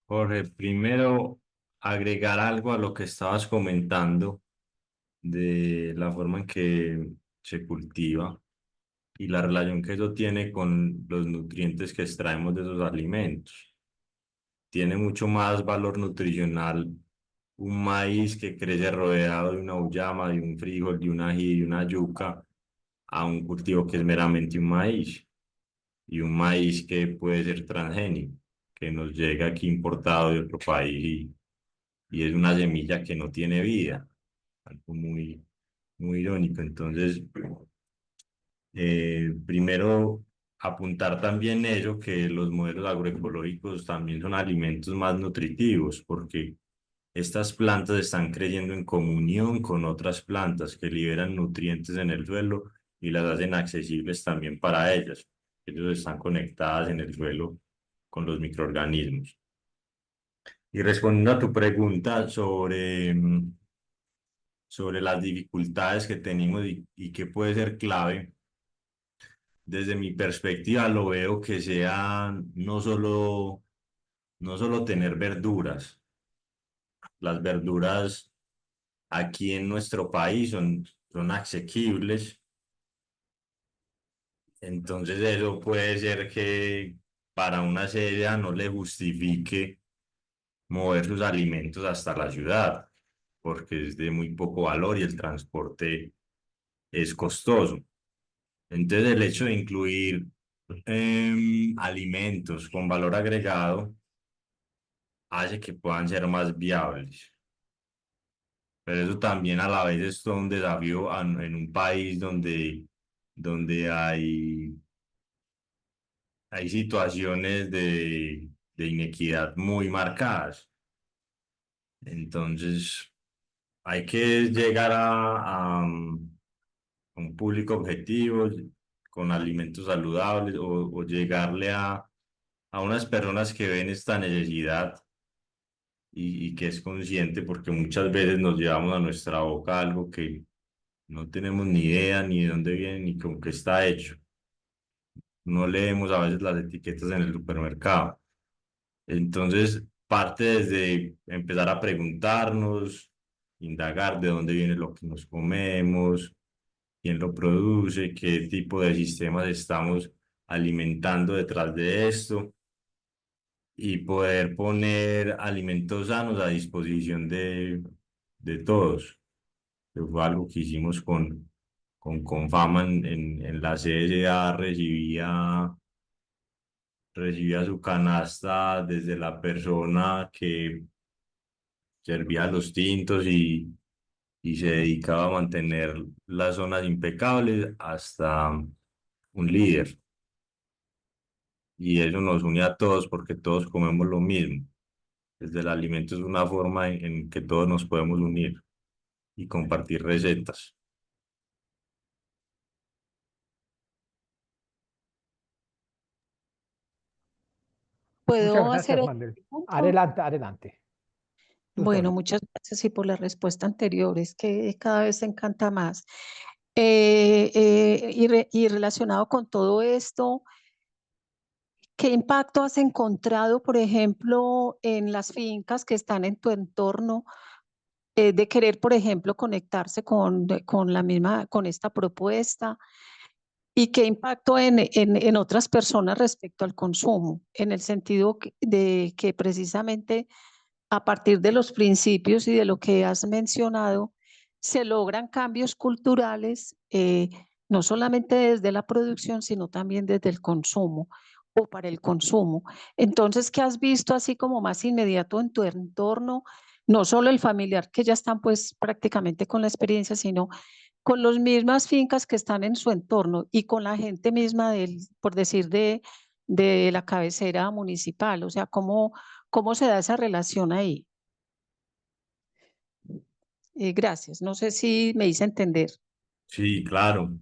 Jorge, primero agregar algo a lo que estabas comentando de la forma en que se cultiva y la relación que eso tiene con los nutrientes que extraemos de esos alimentos. Tiene mucho más valor nutricional un maíz que crece rodeado de una uyama, de un frijol, de un ají, de una yuca, a un cultivo que es meramente un maíz. Y un maíz que puede ser transgénico, que nos llega aquí importado de otro país y es una semilla que no tiene vida. Algo muy irónico. Entonces, primero, apuntar también eso, que los modelos agroecológicos también son alimentos más nutritivos, porque estas plantas están creciendo en comunión con otras plantas que liberan nutrientes en el suelo y las hacen accesibles también para ellas. Ellos están conectadas en el suelo con los microorganismos. Y respondiendo a tu pregunta sobre sobre las dificultades que tenemos y que puede ser clave. Desde mi perspectiva lo veo que sea no solo tener verduras. Las verduras aquí en nuestro país son asequibles. Entonces eso puede ser que para una serie no le justifique mover sus alimentos hasta la ciudad, porque es de muy poco valor y el transporte es costoso. Entonces el hecho de incluir alimentos con valor agregado hace que puedan ser más viables. Pero eso también a la vez es todo un desafío en un país donde hay situaciones de inequidad muy marcadas. Entonces, hay que llegar a un público objetivo con alimentos saludables o llegarle a unas personas que ven esta necesidad y que es consciente, porque muchas veces nos llevamos a nuestra boca algo que no tenemos ni idea ni de dónde viene ni con qué está hecho. No leemos a veces las etiquetas en el supermercado. Entonces, parte desde empezar a preguntarnos, indagar de dónde viene lo que nos comemos, quién lo produce, qué tipo de sistemas estamos alimentando detrás de esto y poder poner alimentos sanos a disposición de todos. Que fue algo que hicimos con Fama en la CSA, recibía su canasta desde la persona que servía los tintos y se dedicaba a mantener las zonas impecables hasta un líder. Y eso nos une a todos porque todos comemos lo mismo. Desde el alimento es una forma en que todos nos podemos unir y compartir recetas. Muchas ¿Puedo gracias, hacer otro Manuel. punto? Adelante, adelante. Bueno, Susana. muchas gracias y por la respuesta anterior, es que cada vez se encanta más. Y relacionado con todo esto, ¿qué impacto has encontrado, por ejemplo, en las fincas que están en tu entorno, de querer, por ejemplo, conectarse con la misma, con esta propuesta? ¿Y qué impacto en otras personas respecto al consumo? En el sentido de que precisamente a partir de los principios y de lo que has mencionado, se logran cambios culturales, no solamente desde la producción, sino también desde el consumo o para el consumo. Entonces, ¿qué has visto así como más inmediato en tu entorno? No solo el familiar, que ya están pues prácticamente con la experiencia, sino con las mismas fincas que están en su entorno y con la gente misma del, por decir, de la cabecera municipal. O sea, ¿cómo se da esa relación ahí? Gracias. No sé si me hice entender. Sí, claro.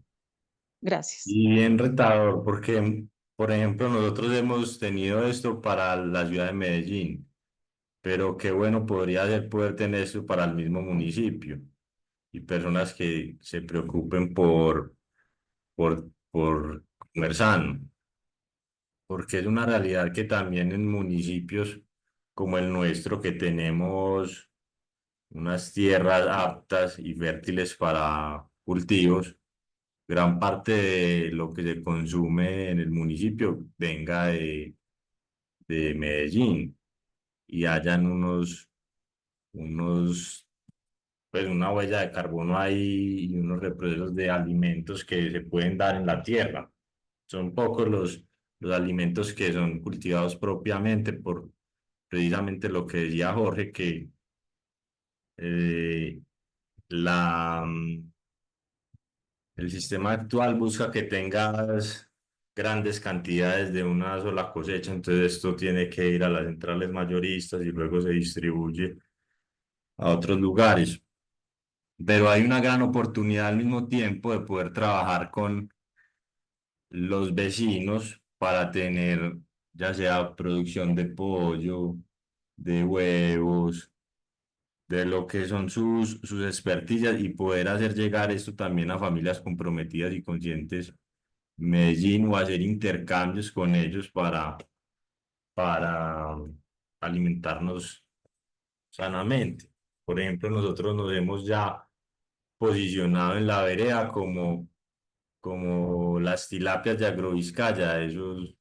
Gracias. Y bien retador, porque, por ejemplo, nosotros hemos tenido esto para la ciudad de Medellín, pero qué bueno podría ser poder tener esto para el mismo municipio y personas que se preocupen por comer sano, porque es una realidad que también en municipios como el nuestro, que tenemos unas tierras aptas y fértiles para cultivos, gran parte de lo que se consume en el municipio venga de Medellín y hayan unos, pues una huella de carbono ahí y unos reprocesos de alimentos que se pueden dar en la tierra. Son pocos los alimentos que son cultivados propiamente por precisamente lo que decía Jorge, que eh, la, el sistema actual busca que tengas grandes cantidades de una sola cosecha, entonces esto tiene que ir a las centrales mayoristas y luego se distribuye a otros lugares. Pero hay una gran oportunidad al mismo tiempo de poder trabajar con los vecinos para tener ya sea producción de pollo, de huevos, de lo que son sus experticias y poder hacer llegar esto también a familias comprometidas y conscientes en Medellín o hacer intercambios con ellos para alimentarnos sanamente. Por ejemplo, nosotros nos hemos ya posicionado en la vereda como las tilapias de Agrovizcaya. Esos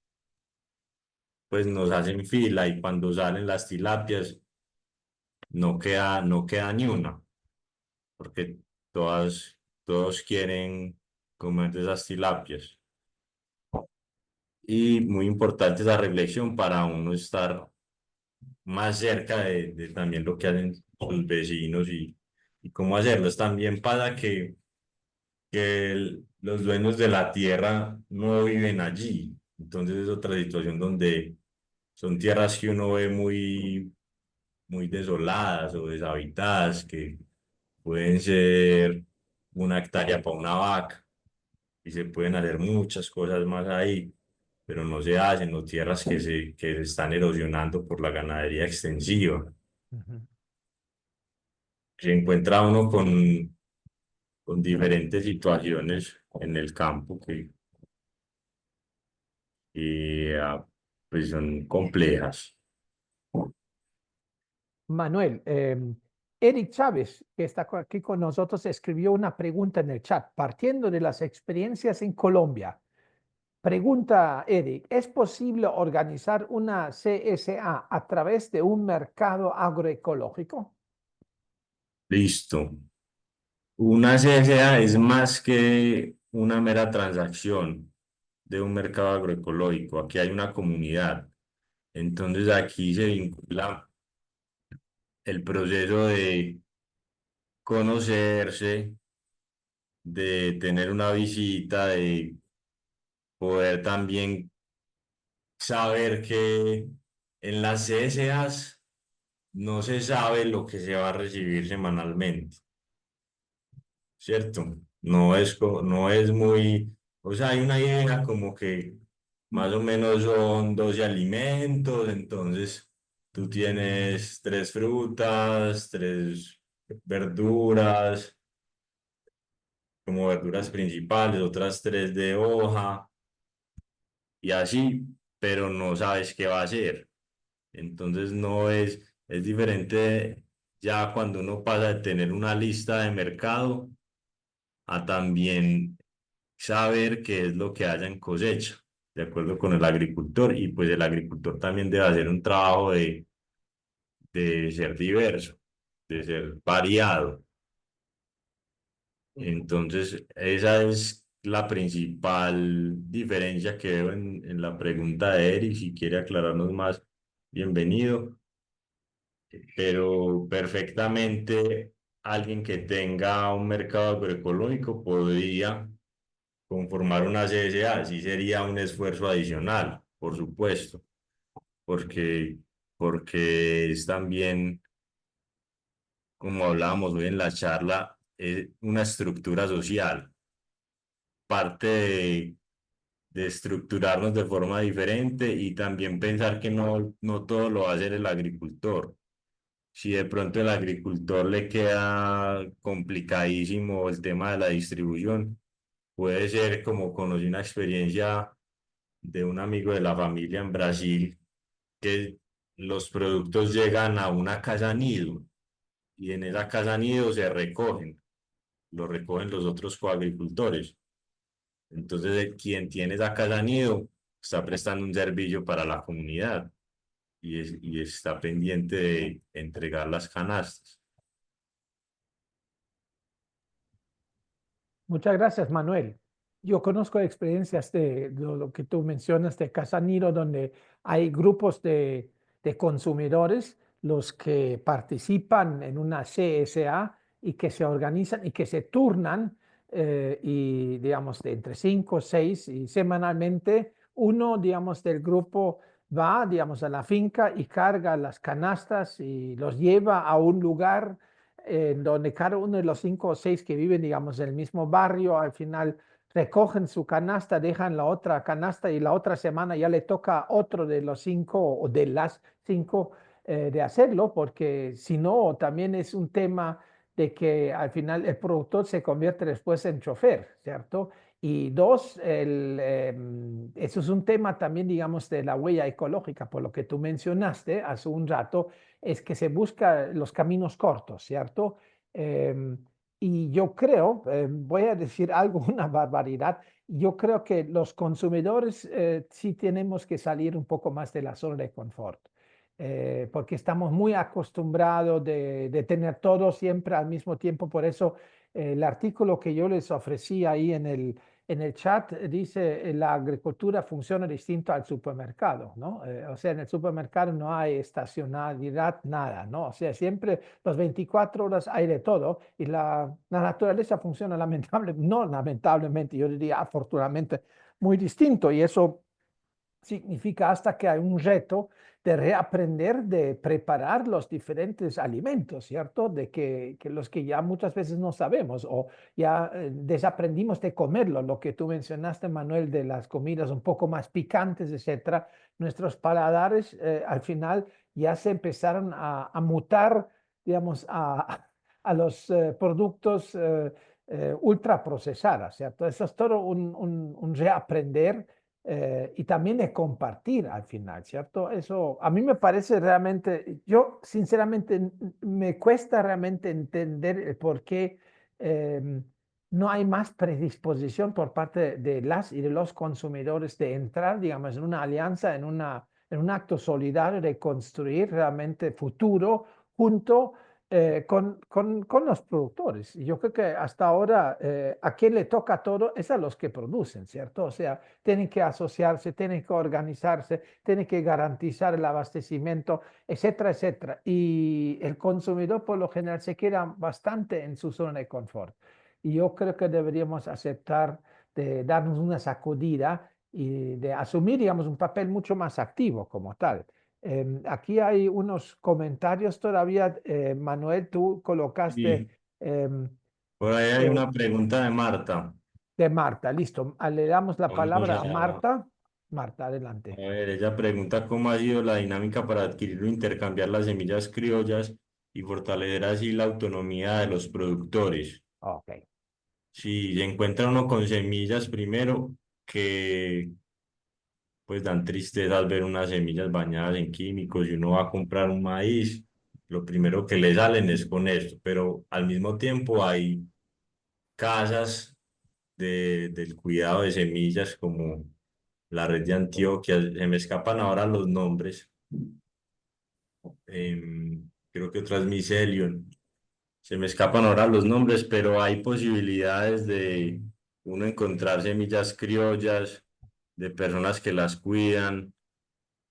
pues nos hacen fila y cuando salen las tilapias no queda ni una, porque todos quieren comer de esas tilapias. Y muy importante esa reflexión para uno estar más cerca de también lo que hacen sus vecinos y cómo hacerlos. También pasa que los dueños de la tierra no viven allí. Entonces es otra situación donde son tierras que uno ve muy desoladas o deshabitadas, que pueden ser 1 hectárea para una vaca y se pueden hacer muchas cosas más ahí, pero no se hacen, o tierras que se están erosionando por la ganadería extensiva. Ujú. Se encuentra uno con diferentes situaciones en el campo que pues son complejas. Manuel, Eric Chávez, que está aquí con nosotros, escribió una pregunta en el chat. Partiendo de las experiencias en Colombia, pregunta Eric, ¿es posible organizar una CSA a través de un mercado agroecológico? Listo. Una CSA es más que una mera transacción de un mercado agroecológico. Aquí hay una comunidad. Entonces aquí se vincula el proceso de conocerse, de tener una visita, de poder también saber que en las CSAs no se sabe lo que se va a recibir semanalmente, ¿cierto? No es muy, o sea, hay una idea como que más o menos son 12 alimentos, entonces tú tienes 3 frutas, 3 verduras, como verduras principales, otras 3 de hoja, y así, pero no sabes qué va a hacer. Entonces es diferente ya cuando uno pasa de tener una lista de mercado a también saber qué es lo que haya en cosecha, de acuerdo con el agricultor, y pues el agricultor también debe hacer un trabajo de ser diverso, de ser variado. Entonces, esa es la principal diferencia que veo en la pregunta de Eric. Si quiere aclararnos más, bienvenido. Pero perfectamente alguien que tenga un mercado agroecológico podría conformar una CSA. Sí sería un esfuerzo adicional, por supuesto, porque, porque es también, como hablábamos hoy en la charla, una estructura social, parte de estructurarnos de forma diferente y también pensar que no todo lo va a hacer el agricultor. Si de pronto el agricultor le queda complicadísimo el tema de la distribución, puede ser como conocí una experiencia de un amigo de la familia en Brasil, que los productos llegan a una casa nido y en esa casa nido se recogen, lo recogen los otros coagricultores. Entonces, quien tiene esa casa nido está prestando un servicio para la comunidad y está pendiente de entregar las canastas. Muchas gracias, Manuel. Yo conozco experiencias de lo que tú mencionas de Casa Nido, donde hay grupos de consumidores, los que participan en una CSA y que se organizan y que se turnan y, digamos, de entre 5 o 6 y semanalmente uno, digamos, del grupo va, digamos, a la finca y carga las canastas y los lleva a un lugar en donde cada uno de los 5 o 6 que viven, digamos, en el mismo barrio, al final recogen su canasta, dejan la otra canasta y la otra semana ya le toca a otro de los 5 o de las 5 de hacerlo, porque si no, también es un tema de que al final el productor se convierte después en chofer, ¿cierto? Y dos, eso es un tema también, digamos, de la huella ecológica, por lo que tú mencionaste hace un rato, es que se busca los caminos cortos, ¿cierto? Em, y yo creo, voy a decir algo, una barbaridad, yo creo que los consumidores sí tenemos que salir un poco más de la zona de confort, porque estamos muy acostumbrados de tener todo siempre al mismo tiempo. Por eso el artículo que yo les ofrecí ahí en el chat dice la agricultura funciona distinto al supermercado, ¿no? O sea, en el supermercado no hay estacionalidad, nada, ¿no? O sea, siempre las 24 horas hay de todo y la naturaleza funciona no lamentablemente, yo diría afortunadamente muy distinto y eso significa hasta que hay un reto de reaprender de preparar los diferentes alimentos, ¿cierto? De que los que ya muchas veces no sabemos o ya desaprendimos de comerlo, lo que tú mencionaste, Manuel, de las comidas un poco más picantes, etcétera. Nuestros paladares al final ya se empezaron a mutar, digamos, a los productos ultraprocesados, ¿cierto? Eso es todo un reaprender y también de compartir al final, ¿cierto? Eso a mí me parece realmente, yo sinceramente me cuesta realmente entender el por qué no hay más predisposición por parte de las y de los consumidores de entrar, digamos, en una alianza, en un acto solidario de construir realmente futuro junto con los productores. Y yo creo que hasta ahora a quien le toca todo es a los que producen, ¿cierto? O sea, tienen que asociarse, tienen que organizarse, tienen que garantizar el abastecimiento, etcétera, etcétera. Y el consumidor por lo general se queda bastante en su zona de confort. Y yo creo que deberíamos aceptar de darnos una sacudida y de asumir, digamos, un papel mucho más activo como tal. Aquí hay unos comentarios todavía. Manuel, tú colocaste Y por ahí hay eh, una pregunta de Marta. de Marta. Listo. Le damos la Vamos palabra a a, Marta. Marta, a adelante. ver, ella pregunta cómo ha sido la dinámica para adquirir o intercambiar las semillas criollas y fortalecer así la autonomía de los productores. Ok. Si se encuentra uno con semillas primero que pues dan tristeza al ver unas semillas bañadas en químicos y uno va a comprar un maíz, lo primero que le salen es con esto, pero al mismo tiempo hay casas del cuidado de semillas como la red de Antioquia, se me escapan ahora los nombres, creo que otras Miselion, se me escapan ahora los nombres, pero hay posibilidades de uno encontrar semillas criollas, de personas que las cuidan.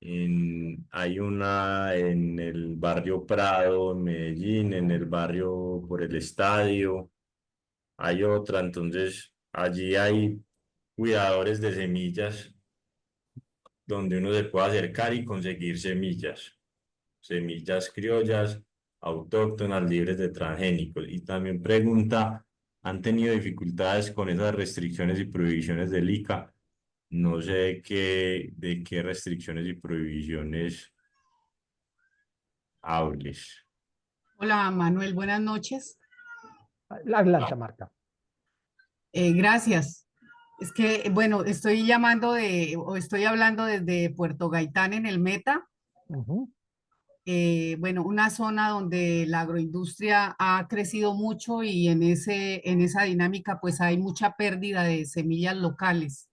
Hay una en el barrio Prado, en Medellín, en el barrio por el estadio. Hay otra, entonces allí hay cuidadores de semillas donde uno se puede acercar y conseguir semillas, semillas criollas, autóctonas, libres de transgénicos. Y también pregunta, ¿han tenido dificultades con esas restricciones y prohibiciones del ICA? No sé de qué restricciones y prohibiciones hables. Hola Manuel, buenas noches. Adelante, Marta. Gracias. Es que, bueno, estoy hablando desde Puerto Gaitán en el Meta. Ujú. Bueno, una zona donde la agroindustria ha crecido mucho y en esa dinámica pues hay mucha pérdida de semillas locales.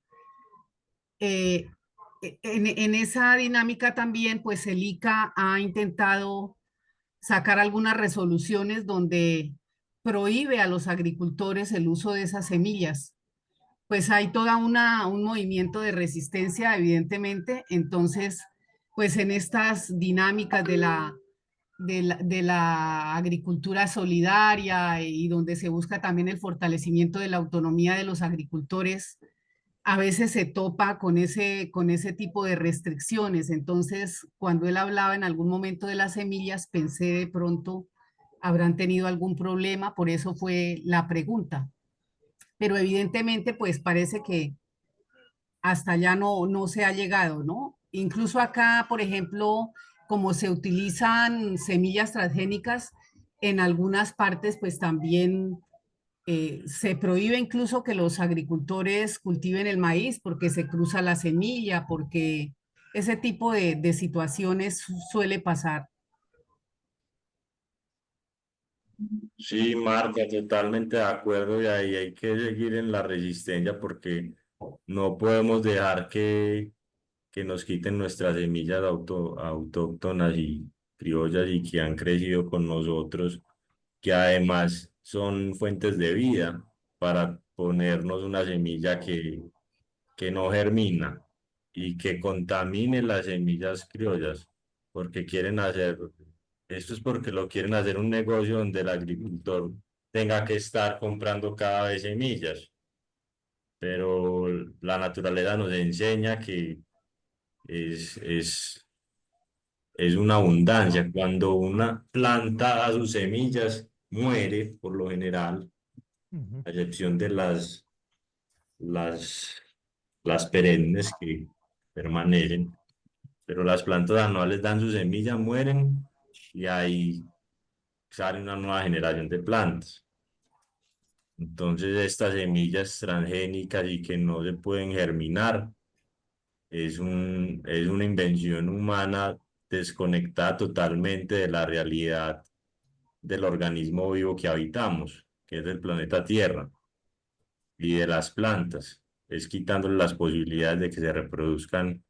Eh, en esa dinámica también pues el ICA ha intentado sacar algunas resoluciones donde prohíbe a los agricultores el uso de esas semillas. Pues hay un movimiento de resistencia, evidentemente. Entonces, pues en estas dinámicas de la agricultura solidaria y donde se busca también el fortalecimiento de la autonomía de los agricultores, a veces se topa con ese tipo de restricciones. Entonces, cuando él hablaba en algún momento de las semillas, pensé de pronto habrán tenido algún problema, por eso fue la pregunta. Pero evidentemente, pues parece que hasta allá no se ha llegado, ¿no? Incluso acá, por ejemplo, como se utilizan semillas transgénicas, en algunas partes pues también se prohíbe incluso que los agricultores cultiven el maíz porque se cruza la semilla, porque ese tipo de situaciones suele pasar. Sí, Marta, totalmente de acuerdo y ahí hay que seguir en la resistencia porque no podemos dejar que nos quiten nuestras semillas autóctonas y criollas y que han crecido con nosotros, que además son fuentes de vida para ponernos una semilla que no germina y que contamine las semillas criollas, porque quieren hacer, esto es porque lo quieren hacer un negocio donde el agricultor tenga que estar comprando cada vez semillas, pero la naturaleza nos enseña que es, es, es una abundancia. Cuando una planta da sus semillas, muere por lo general, Ujú. a excepción de las, las perennes que permanecen, pero las plantas anuales dan sus semillas, mueren y ahí sale una nueva generación de plantas. Entonces, estas semillas transgénicas y que no se pueden germinar es una invención humana desconectada totalmente de la realidad del organismo vivo que habitamos, que es el planeta Tierra, y de las plantas. Es quitándole las posibilidades de que se reproduzcan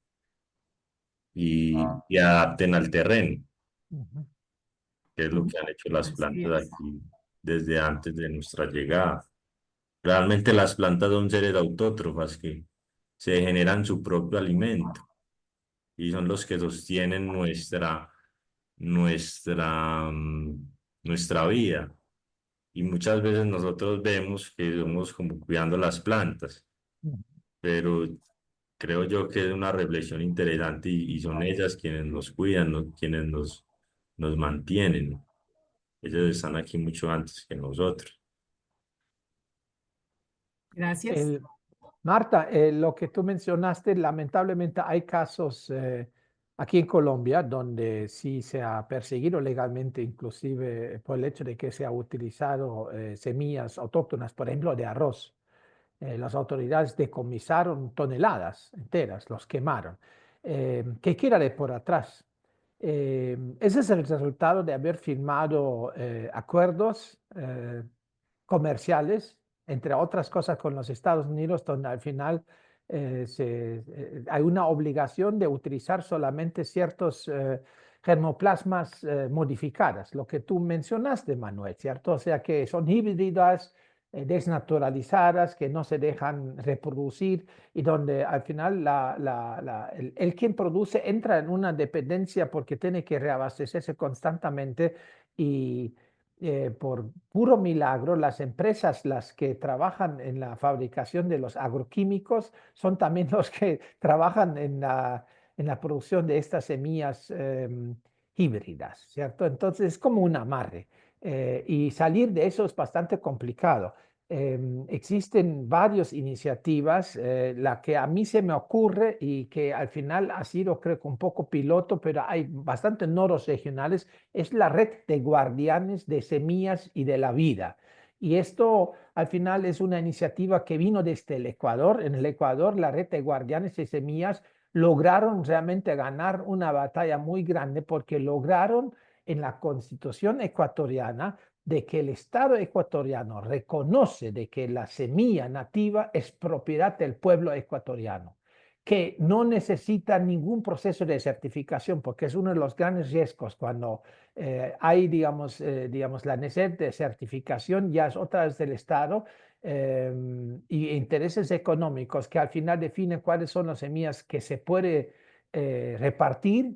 y adapten al terreno, Ujú. que es lo que han hecho las Así plantas es. aquí desde antes de nuestra llegada. Realmente las plantas son seres autótrofas que se generan su propio alimento y son los que sostienen nuestra, nuestra vida. Y muchas veces nosotros vemos que somos como cuidando las plantas, pero creo yo que es una reflexión interesante y son ellas quienes nos cuidan, ¿no? Quienes nos mantienen. Ellos están aquí mucho antes que nosotros. Gracias. El, Marta, lo que tú mencionaste, lamentablemente hay casos aquí en Colombia donde sí se ha perseguido legalmente, inclusive por el hecho de que se ha utilizado semillas autóctonas, por ejemplo, de arroz. Las autoridades decomisaron toneladas enteras, los quemaron. ¿Qué quiera de por atrás? Ese es el resultado de haber firmado acuerdos comerciales, entre otras cosas con los Estados Unidos, donde al final hay una obligación de utilizar solamente ciertos germoplasmas modificadas, lo que tú mencionaste, Manuel, ¿cierto? O sea, que son híbridas, desnaturalizadas, que no se dejan reproducir y donde al final el quien produce entra en una dependencia porque tiene que reabastecerse constantemente y por puro milagro, las empresas, las que trabajan en la fabricación de los agroquímicos, son también los que trabajan en la producción de estas semillas híbridas, ¿cierto? Entonces es como un amarre y salir de eso es bastante complicado. Existen varias iniciativas, la que a mí se me ocurre y que al final ha sido creo que un poco piloto, pero hay bastantes nodos regionales, es la red de guardianes de semillas y de la vida. Y esto al final es una iniciativa que vino desde el Ecuador. En el Ecuador, la red de guardianes de semillas lograron realmente ganar una batalla muy grande porque lograron en la constitución ecuatoriana de que el Estado ecuatoriano reconoce de que la semilla nativa es propiedad del pueblo ecuatoriano, que no necesita ningún proceso de certificación, porque es uno de los grandes riesgos cuando hay, digamos, la necesidad de certificación, ya es otra vez del Estado y intereses económicos que al final definen cuáles son las semillas que se puede repartir,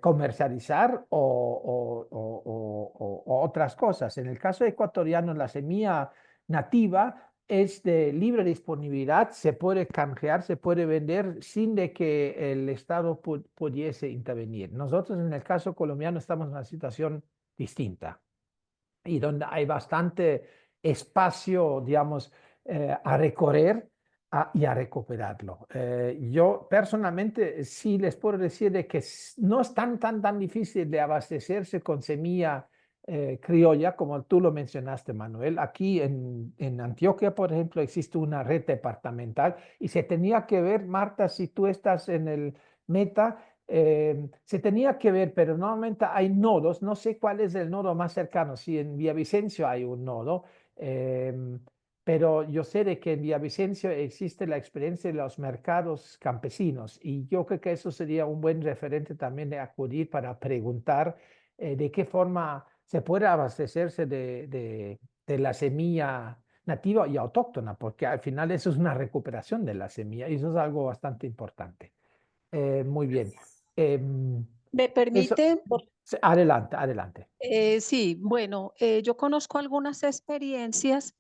comercializar o otras cosas. En el caso ecuatoriano, la semilla nativa es de libre disponibilidad, se puede canjear, se puede vender sin de que el Estado pudiese intervenir. Nosotros en el caso colombiano estamos en una situación distinta y donde hay bastante espacio, digamos, a recorrer y a recuperarlo. Yo personalmente sí les puedo decir de que no es tan difícil de abastecerse con semilla criolla como tú lo mencionaste, Manuel. Aquí en Antioquia, por ejemplo, existe una red departamental y se tenía que ver, Marta, si tú estás en el Meta, se tenía que ver, pero normalmente hay nodos, no sé cuál es el nodo más cercano, si en Villavicencio hay un nodo. Pero yo sé de que en Villavicencio existe la experiencia de los mercados campesinos y yo creo que eso sería un buen referente también de acudir para preguntar de qué forma se puede abastecerse de la semilla nativa y autóctona, porque al final eso es una recuperación de la semilla y eso es algo bastante importante. Muy bien. ¿Me Eso, permite? adelante, adelante. Sí, bueno, yo conozco algunas experiencias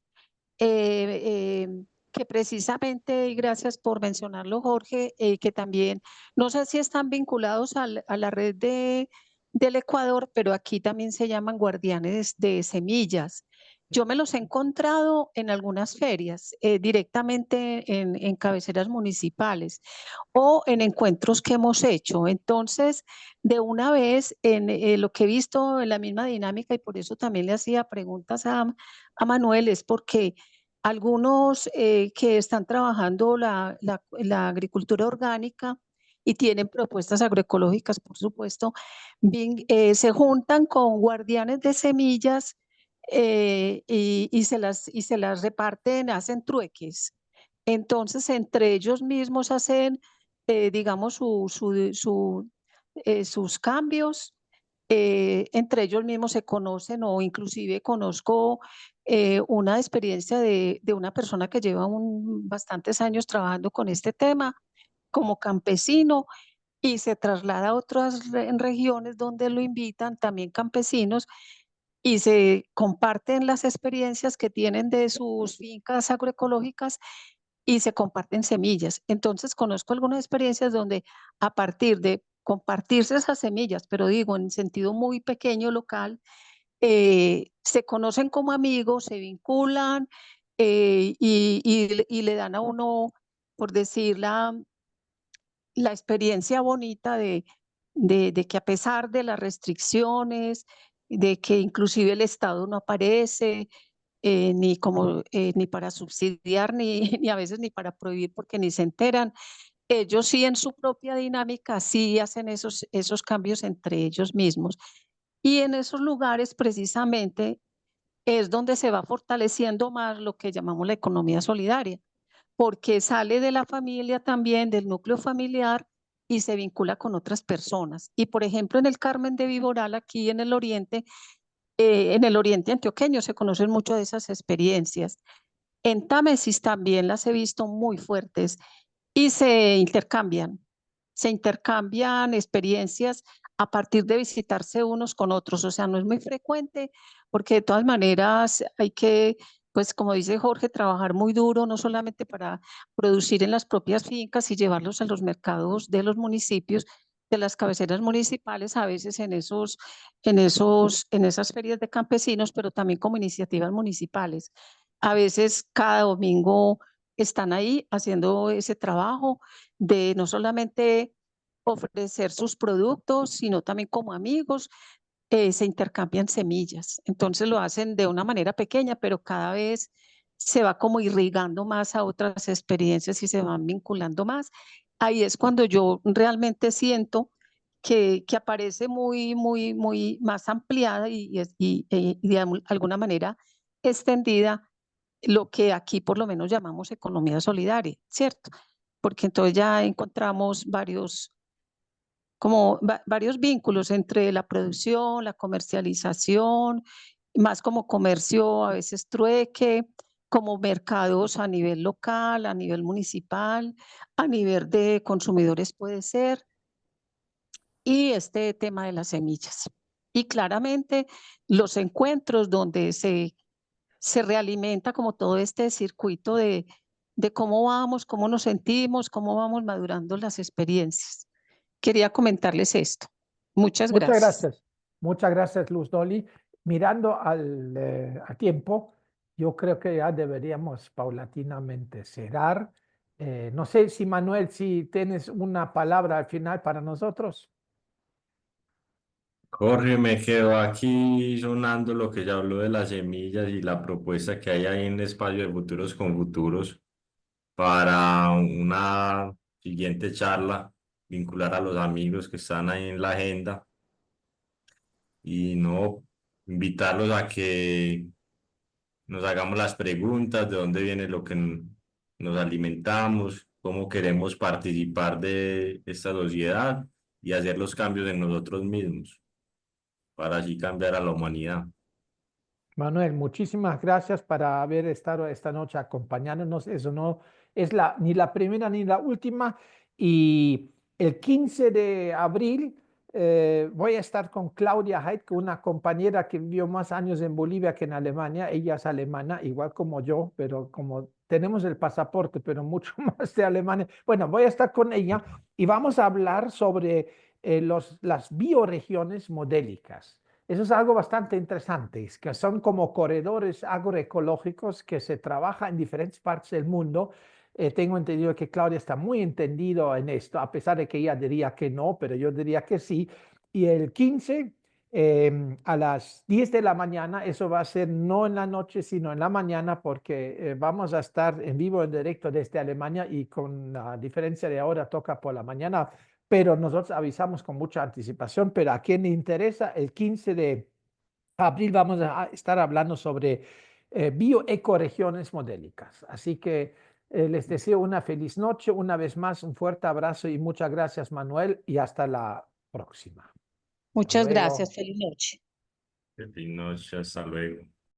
que precisamente, y gracias por mencionarlo, Jorge, que también, no sé si están vinculados a la red del Ecuador, pero aquí también se llaman guardianes de semillas. Yo me los he encontrado en algunas ferias, directamente en cabeceras municipales o en encuentros que hemos hecho. Entonces, de una vez, en lo que he visto en la misma dinámica, y por eso también le hacía preguntas a Manuel, es porque algunos que están trabajando la agricultura orgánica y tienen propuestas agroecológicas, por supuesto, se juntan con guardianes de semillas y se las reparten, hacen trueques. Entonces, entre ellos mismos hacen, digamos, sus cambios. Entre ellos mismos se conocen o inclusive conozco una experiencia de una persona que lleva bastantes años trabajando con este tema como campesino y se traslada a otras regiones donde lo invitan también campesinos y se comparten las experiencias que tienen de sus fincas agroecológicas y se comparten semillas. Entonces, conozco algunas experiencias donde a partir de compartirse esas semillas, pero digo en sentido muy pequeño, local, se conocen como amigos, se vinculan y le dan a uno, por decir, la experiencia bonita de que a pesar de las restricciones, de que inclusive el Estado no aparece, ni para subsidiar, ni a veces ni para prohibir porque ni se enteran. Ellos sí en su propia dinámica sí hacen esos cambios entre ellos mismos. Y en esos lugares precisamente es donde se va fortaleciendo más lo que llamamos la economía solidaria, porque sale de la familia también, del núcleo familiar y se vincula con otras personas. Y por ejemplo, en el Carmen de Viboral, aquí en el oriente antioqueño se conocen mucho de esas experiencias. En Támesis también las he visto muy fuertes y se intercambian experiencias a partir de visitarse unos con otros. O sea, no es muy frecuente porque de todas maneras hay que, pues como dice Jorge, trabajar muy duro, no solamente para producir en las propias fincas y llevarlos a los mercados de los municipios, de las cabeceras municipales, a veces en esas ferias de campesinos, pero también como iniciativas municipales. A veces cada domingo están ahí haciendo ese trabajo de no solamente ofrecer sus productos, sino también como amigos, se intercambian semillas. Entonces lo hacen de una manera pequeña, pero cada vez se va como irrigando más a otras experiencias y se van vinculando más. Ahí es cuando yo realmente siento que aparece muy más ampliada y de alguna manera extendida lo que aquí por lo menos llamamos economía solidaria, ¿cierto? Porque entonces ya encontramos varios vínculos entre la producción, la comercialización, más como comercio, a veces trueque, como mercados a nivel local, a nivel municipal, a nivel de consumidores puede ser, y este tema de las semillas. Y claramente los encuentros donde se realimenta como todo este circuito de cómo vamos, cómo nos sentimos, cómo vamos madurando las experiencias. Quería comentarles esto. Muchas Muchas gracias. gracias. Muchas gracias, Luz Dolly. Mirando a tiempo, yo creo que ya deberíamos paulatinamente cerrar. No sé si Manuel, si tienes una palabra al final para nosotros. Jorge, me quedó aquí sonando lo que ya habló de las semillas y la propuesta que hay ahí en Espacio de Futuros con Futuros para una siguiente charla, vincular a los amigos que están ahí en la agenda y no invitarlos a que nos hagamos las preguntas de dónde viene lo que nos alimentamos, cómo queremos participar de esta sociedad y hacer los cambios en nosotros mismos para así cambiar a la humanidad. Manuel, muchísimas gracias por haber estado esta noche acompañándonos. Eso no es ni la primera ni la última. Y el 15 de abril voy a estar con Claudia Haidt, una compañera que vivió más años en Bolivia que en Alemania. Ella es alemana, igual como yo, pero como tenemos el pasaporte, pero mucho más de Alemania. Bueno, voy a estar con ella y vamos a hablar sobre las bioregiones modélicas. Eso es algo bastante interesante, es que son como corredores agroecológicos que se trabaja en diferentes partes del mundo. Tengo entendido que Claudia está muy entendido en esto, a pesar de que ella diría que no, pero yo diría que sí. Y el 15 a las 10 de la mañana, eso va a ser no en la noche, sino en la mañana, porque vamos a estar en vivo, en directo desde Alemania y con la diferencia de ahora toca por la mañana, pero nosotros avisamos con mucha anticipación. Pero a quien le interesa, el 15 de abril vamos a estar hablando sobre bioecoregiones modélicas. Así que les deseo una feliz noche. Una vez más, un fuerte abrazo y muchas gracias, Manuel, y hasta la próxima. Hasta Muchas luego. gracias. Feliz noche. Hasta luego.